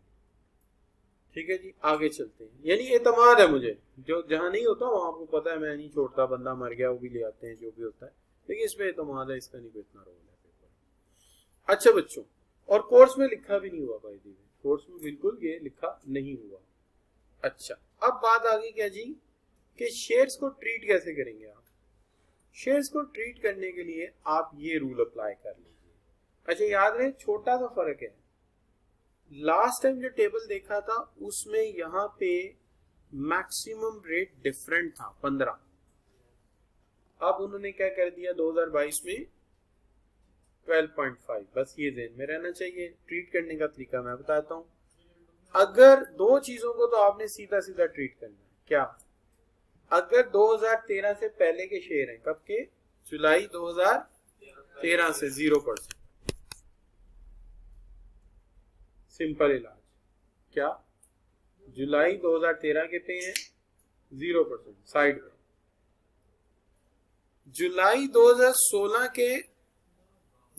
ठीक है जी, आगे चलते हैं। यानी एतमाद है मुझे, जो जहां नहीं होता वहां आपको पता है मैं नहीं छोड़ता, बंदा मर गया वो भी ले आते हैं, जो भी होता है, लेकिन इसमें एतमाद है, इसका नहीं कोई इतना रोल है पेपर। अच्छा बच्चों, और कोर्स में लिखा भी नहीं हुआ भाई दी, कोर्स में बिल्कुल ये लिखा नहीं हुआ। अच्छा, अब बात आ गई क्या जी कि शेयर्स को ट्रीट कैसे करेंगे आप। शेयर्स को ट्रीट करने के लिए आप ये रूल अप्लाई कर लीजिए। अच्छा, याद रहे छोटा सा फर्क है, लास्ट टाइम जो टेबल देखा था उसमें यहाँ पे मैक्सिमम रेट डिफरेंट था 15, अब उन्होंने क्या कर दिया 2022 में 12.5। बस ये ध्यान में रहना चाहिए। ट्रीट करने का तरीका मैं बताता हूँ। अगर दो चीजों को तो आपने सीधा सीधा ट्रीट करना है। क्या, अगर 2013 से पहले के शेयर हैं, कब के, जुलाई 2013 से 0%, सिंपल इलाज। क्या, जुलाई 2013 के पे हैं 0% साइड पे, जुलाई 2016 के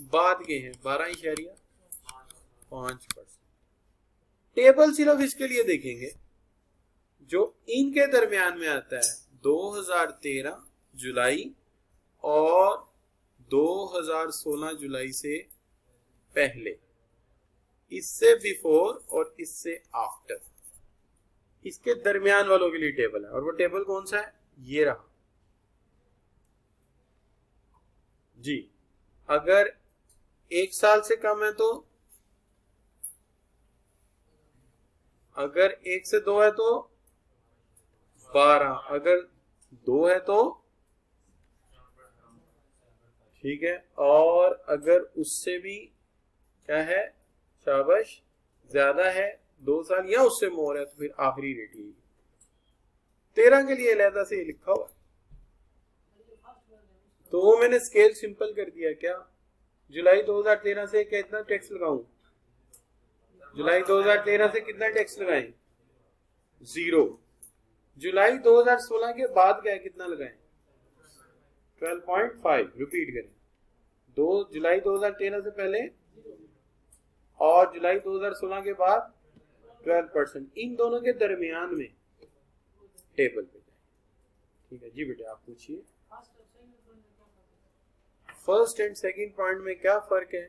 बाद के हैं 12.5%, टेबल सिर्फ इसके लिए देखेंगे जो इनके दरमियान में आता है 2013 जुलाई और 2016 जुलाई से पहले, इससे बिफोर और इससे आफ्टर, इसके दरमियान वालों के लिए टेबल है। और वो टेबल कौन सा है? ये रहा जी। अगर 1 साल से कम है तो, अगर 1 से 2 है तो 12, अगर 2 है तो ठीक है, और अगर उससे भी क्या है, शाबाश, ज्यादा है 2 साल या उससे मोर है तो फिर आखिरी रेट यही। 13 के लिए अलहदा से लिखा हुआ, तो वो मैंने स्केल सिंपल कर दिया। क्या जुलाई 2013 से कितना टैक्स लगाऊं? जुलाई 2013 से कितना टैक्स लगाएं? 0। जुलाई 2016 के बाद क्या है, कितना लगाएं? 12.5। रिपीट करें, 2 जुलाई 2013 से पहले और जुलाई 2016 के बाद 12%, इन दोनों के दरमियान में टेबल पे जाए। ठीक है जी बेटे, आप पूछिए। फर्स्ट एंड सेकंड पॉइंट में क्या फर्क है?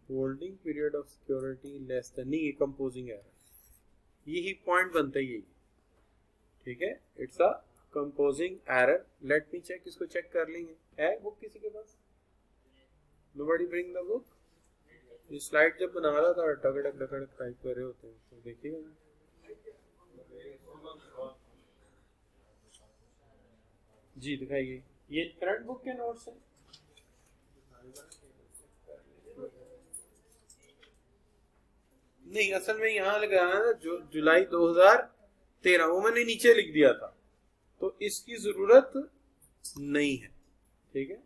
Holding period of security less than, नहीं, कंपोजिंग एरर, यही पॉइंट बनता है, यही। ठीक है, it's a composing error. Let me check, इसको चेक कर लेंगे। है बुक किसी के पास? Nobody bring the book. ये स्लाइड जब बना रहा था टकड़क टकड़क टाइप कर रहे होते हैं, तो देखिएगा। जी दिखाइए, ये करंट बुक के नोट्स हैं। नहीं, असल में यहाँ लगाया ना जो जुलाई 2013, वो मैंने नीचे लिख दिया था, तो इसकी जरूरत नहीं है। ठीक है,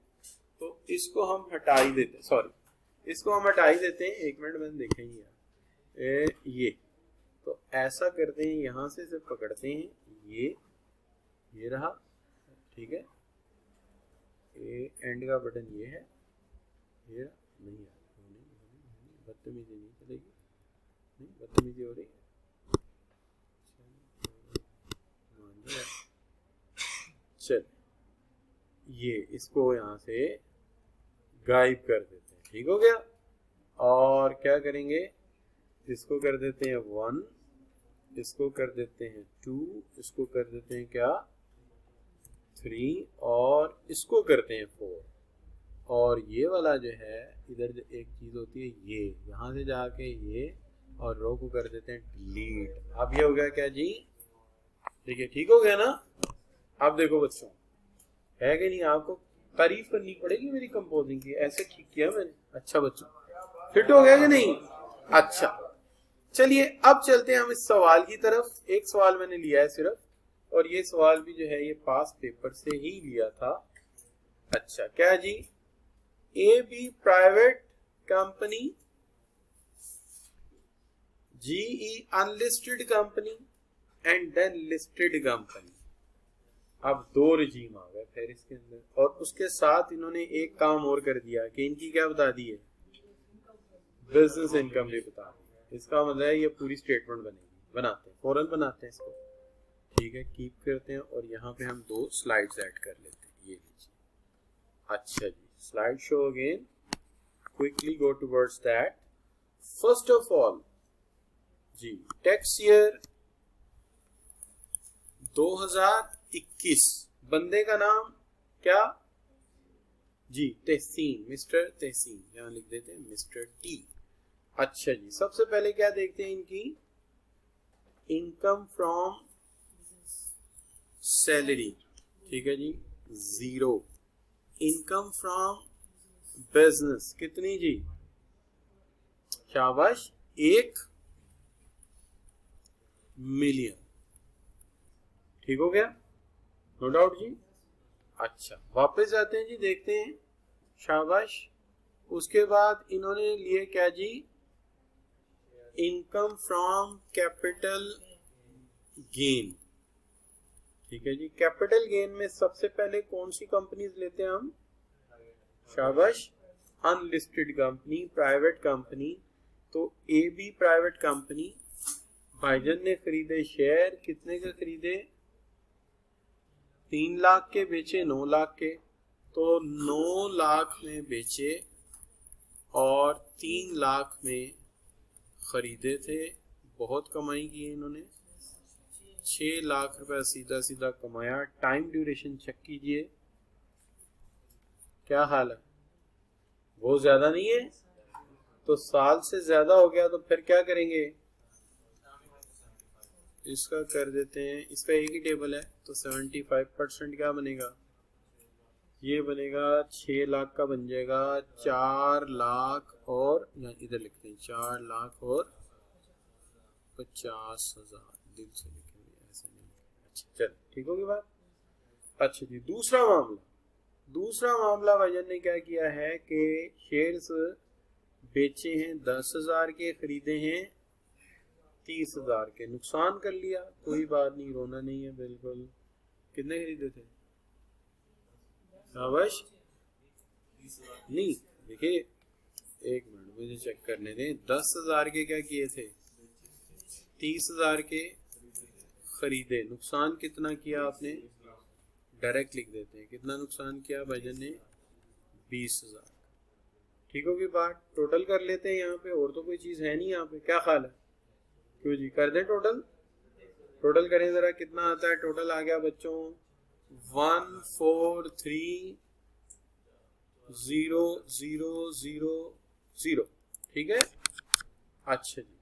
तो इसको हम हटा ही देते, सॉरी, इसको हम हटा ही देते हैं। 1 मिनट मैंने देखा ही है। ये तो ऐसा करते हैं, यहां से सिर्फ पकड़ते हैं, ये रहा। ठीक है, एंड का बटन ये है, ये नहीं है, बदतमीजी नहीं चलेगी, नहीं बदतमीजी हो रही है। चल, ये इसको यहां से गायब कर देते हैं। ठीक हो गया। और क्या करेंगे, इसको कर देते हैं 1, इसको कर देते हैं 2, इसको कर देते हैं क्या 3, और इसको करते हैं 4। और ये वाला जो है, इधर जो एक चीज होती है, ये यहां से जाके ये, और रो को कर देते हैं डिलीट। अब ये हो गया क्या जी? देखिए, ठीक हो गया ना। अब देखो बच्चों, है कि नहीं? आपको तारीफ करनी पड़ेगी मेरी कंपोजिंग की, ऐसे ठीक किया मैंने। अच्छा बच्चों, फिट हो गया कि नहीं? अच्छा, चलिए अब चलते हैं हम इस सवाल की तरफ। एक सवाल मैंने लिया है सिर्फ, और ये सवाल भी जो है ये पास पेपर से ही लिया था। अच्छा, क्या जी? ए बी प्राइवेट कंपनी, जीई unlisted company and then listed company. अब 2 रिजीम आ गए फिर इसके अंदर, और उसके साथ इन्होंने एक काम और कर दिया कि इनकी क्या बता दी है, बिजनेस इनकम भी बता दी। इसका मतलब है ये पूरी स्टेटमेंट बनेगी। बनाते हैं, फौरन बनाते हैं इसको। ठीक है, कीप करते हैं, और यहाँ पे हम 2 स्लाइड्स ऐड कर लेते हैं। ये लीजिए। अच्छा जी, slide show again, quickly go towards that. First of all जी, टैक्स ईयर 2021, बंदे का नाम क्या जी? तहसीन, मिस्टर तहसीन, यहां लिख देते हैं मिस्टर टी। अच्छा जी, सबसे पहले क्या देखते हैं इनकी इनकम फ्रॉम सैलरी। ठीक है जी, 0। इनकम फ्रॉम बिजनेस कितनी जी? शाबाश, 1 मिलियन। ठीक हो गया, नो डाउट जी। अच्छा, वापस जाते हैं जी, देखते हैं। शाबाश, उसके बाद इन्होंने लिए क्या जी? Income from capital gain. ठीक है जी, कैपिटल गेन में सबसे पहले कौन सी कंपनीज लेते हैं हम? शाबाश, अनलिस्टेड कंपनी, प्राइवेट कंपनी, तो ए बी प्राइवेट कंपनी, भाईजान ने खरीदे शेयर, कितने के खरीदे? 3 लाख के, बेचे 9 लाख के, तो 9 लाख में बेचे और 3 लाख में खरीदे थे। बहुत कमाई की इन्होंने, 6 लाख रुपए सीधा सीधा कमाया। टाइम ड्यूरेशन चेक कीजिए, क्या हाल है? बहुत ज्यादा नहीं है? तो साल से ज्यादा हो गया तो फिर क्या करेंगे? इसका कर देते हैं, इसका एक ही टेबल है तो 75% क्या बनेगा? ये बनेगा 6 लाख का बन जाएगा 4 लाख और यहाँ इधर लिखते हैं 4 लाख और 50,000। दिल से लिखेंगे, ऐसे नहीं। अच्छा चल, ठीक होगी बात। अच्छा जी, दूसरा मामला भाईजान ने क्या किया है कि शेयर्स बेचे हैं 10,000 के, खरीदे हैं 30,000 के। नुकसान कर लिया, कोई बात नहीं, रोना नहीं है बिल्कुल। कितने खरीदे थे? शाबाश। नहीं देखिए, एक मिनट मुझे चेक करने दें। 10,000 के क्या किए थे? 30,000 के खरीदे। नुकसान कितना किया आपने? डायरेक्ट लिख देते हैं, कितना नुकसान किया भाईजान ने? 20,000। ठीक होगी बात। टोटल कर लेते हैं यहाँ पे, और तो कोई चीज है नहीं यहाँ पे। क्या ख्याल है? क्यों जी, कर दें टोटल? टोटल करें जरा, कितना आता है? टोटल आ गया बच्चों 143000। ठीक है। अच्छा जी,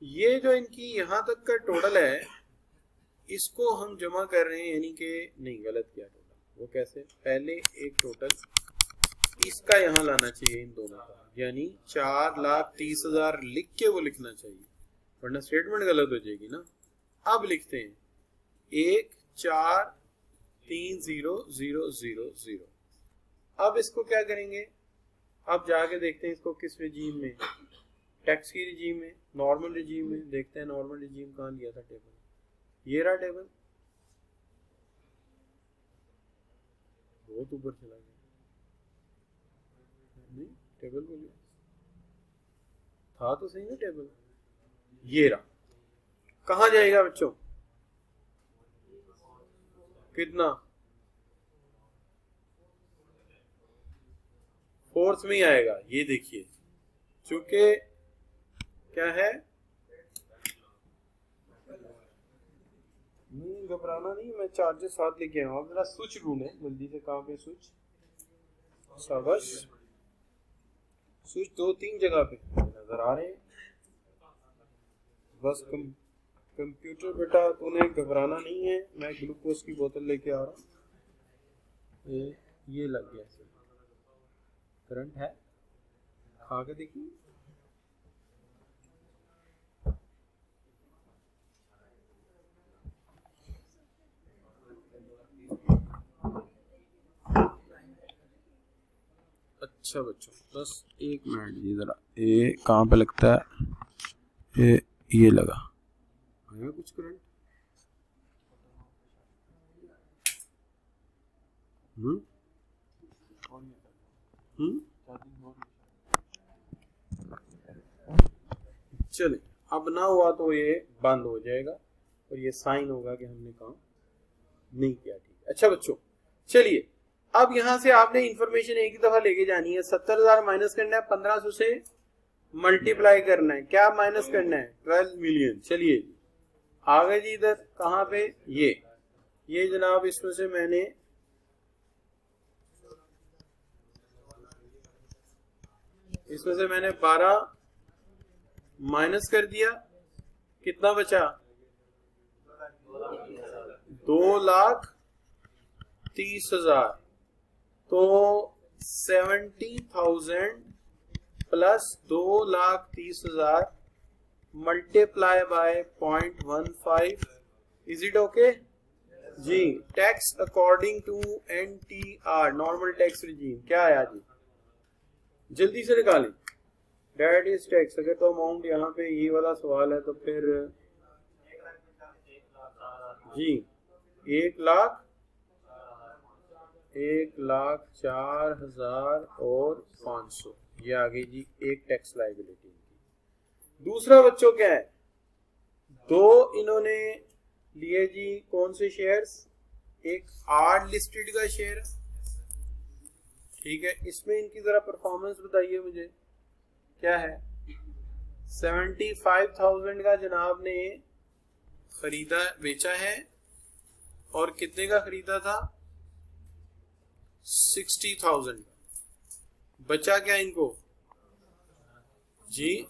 ये जो इनकी यहाँ तक का टोटल है, इसको हम जमा कर रहे हैं, यानी कि नहीं, गलत किया टोटल। वो कैसे? पहले एक टोटल इसका यहाँ लाना चाहिए, इन दोनों का, यानी 4,30,000 लिख के वो लिखना चाहिए, वरना स्टेटमेंट गलत हो जाएगी ना। अब लिखते हैं 143000। अब इसको क्या करेंगे? अब जाके देखते हैं इसको किस रिजीम में, टैक्स की रिजीम में, नॉर्मल रिजीम में। देखते हैं नॉर्मल रिजीम कहाँ लिया था टेबल। ये रहा टेबल, बहुत ऊपर चला गया। नहीं, टेबल बोलिए, था तो सही ना टेबल। ये रहा। कहाँ जाएगा बच्चों? कितना? फोर्थ में ही आएगा। ये देखिए, चूंकि क्या है, नहीं घबराना नहीं, मैं चार्जर साथ लेके आऊँ। आप जरा स्विच ढूंढे जल्दी से, कहाँ पे स्विच? शाबाश, स्विच 2-3 जगह पे नजर आ रहे हैं। बस कंप्यूटर बेटा, तूने घबराना नहीं है। मैं ग्लूकोज की बोतल लेके आ रहा हूँ। ये लग गया, करंट है, खा के देखिए। अच्छा बच्चों, बस 1 मिनट जी जरा। ये कहाँ पे लगता है? ये लगा, आया कुछ करंट? चले, अब ना हुआ तो ये बंद हो जाएगा और ये साइन होगा कि हमने काम नहीं किया। ठीक। अच्छा बच्चों, चलिए अब यहां से आपने इंफॉर्मेशन एक ही दफा लेके जानी है। 70,000 माइनस करना है, 1500 से मल्टीप्लाई करना है। क्या माइनस करना है? 12 मिलियन। चलिए आ गए जी इधर। कहां पे? ये जनाब, इसमें से मैंने इसमें से मैंने 12 माइनस कर दिया। कितना बचा? 2,30,000। तो 70,000 plus 2,30,000 multiply by 0.15। Is it okay जी? Tax according to NTR, normal tax regime, क्या आया जी? जल्दी से निकालें। That is tax. अगर तो अमाउंट यहाँ पे ये वाला सवाल है तो फिर जी 1,00,000 1,04,500 ये आ गई जी एक टैक्स लायबिलिटी की। दूसरा बच्चों क्या है, दो इन्होंने लिए जी कौन से शेयर्स, एक आर लिस्टेड का शेयर, ठीक है, इसमें इनकी जरा परफॉर्मेंस बताइए मुझे क्या है। 75,000 का जनाब ने खरीदा बेचा है, और कितने का खरीदा था, 60,000। बचा क्या इनको जी,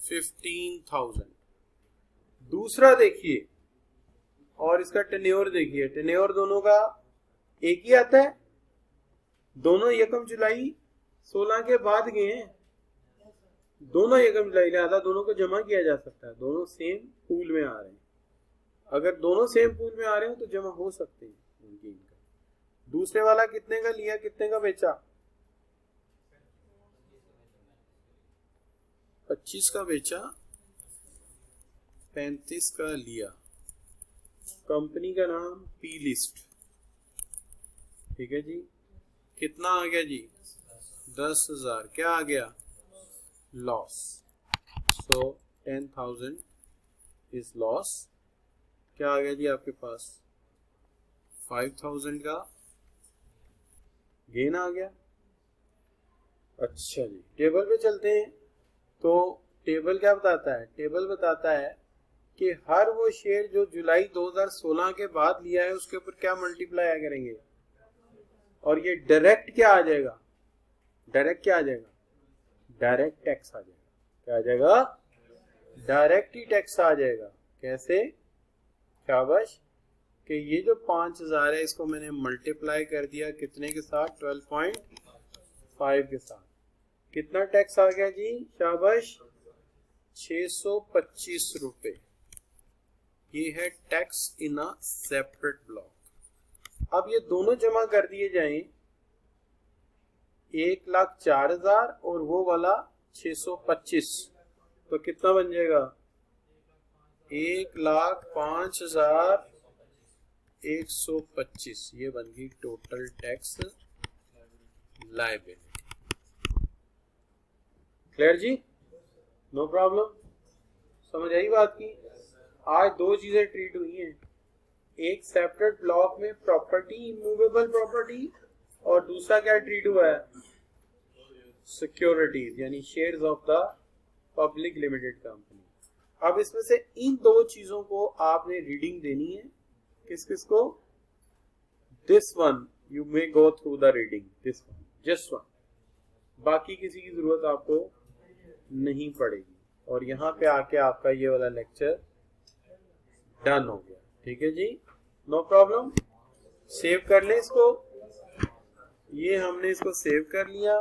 15,000। दूसरा देखिए, और इसका टेन्योर देखिए, टेन्योर दोनों का एक ही आता है, दोनों 1 जुलाई 16 के बाद गए हैं, दोनों 1 जुलाई लिहाजा दोनों को जमा किया जा सकता है, दोनों सेम पूल में आ रहे हैं। अगर दोनों सेम पूल में आ रहे हो तो जमा हो सकते हैं उनकी इनकम। दूसरे वाला कितने का लिया, कितने का बेचा, 25 का बेचा, 35 का लिया। कंपनी का नाम पी लिस्ट, ठीक है जी। कितना आ गया जी, 10,000। क्या आ गया, लॉस। So 10,000 is loss. क्या आ गया जी आपके पास, 5,000 का गेन आ गया। अच्छा जी, टेबल पे चलते हैं। तो टेबल क्या बताता है, टेबल बताता है कि हर वो शेयर जो जुलाई 2016 के बाद लिया है उसके ऊपर क्या मल्टीप्लाई करेंगे, और ये डायरेक्ट क्या आ जाएगा, डायरेक्ट क्या आ जाएगा, डायरेक्ट टैक्स आ जाएगा। क्या आ जाएगा, डायरेक्ट ही टैक्स आ जाएगा। कैसे, शाबाश, कि ये जो 5,000 है इसको मैंने मल्टीप्लाई कर दिया कितने के साथ, 12.5 के साथ। कितना टैक्स आ गया जी, शाबाश, 625 रुपए। ये है tax in a separate block. अब ये दोनों जमा कर दिए जाएं, 1,04,000 और वो वाला 625, तो कितना बन जाएगा, 1,05,125। ये बन गई टोटल टैक्स लायबिलिटी। क्लियर जी, नो प्रॉब्लम, समझ आई बात की। आज दो चीजें ट्रीट हुई हैं, एक सेपरेट ब्लॉक में प्रॉपर्टी, इमूवेबल प्रॉपर्टी, और दूसरा क्या ट्रीट हुआ है, सिक्योरिटीज यानी shares of the public limited company. अब इसमें से इन दो चीजों को आपने रीडिंग देनी है, किस किस को, this one you may go through the reading, this one, just one, बाकी किसी की जरूरत आपको नहीं पड़ेगी। और यहाँ पे आके आपका ये वाला लेक्चर डन हो गया, ठीक है जी, नो प्रॉब्लम। सेव कर ले इसको, ये हमने इसको सेव कर लिया।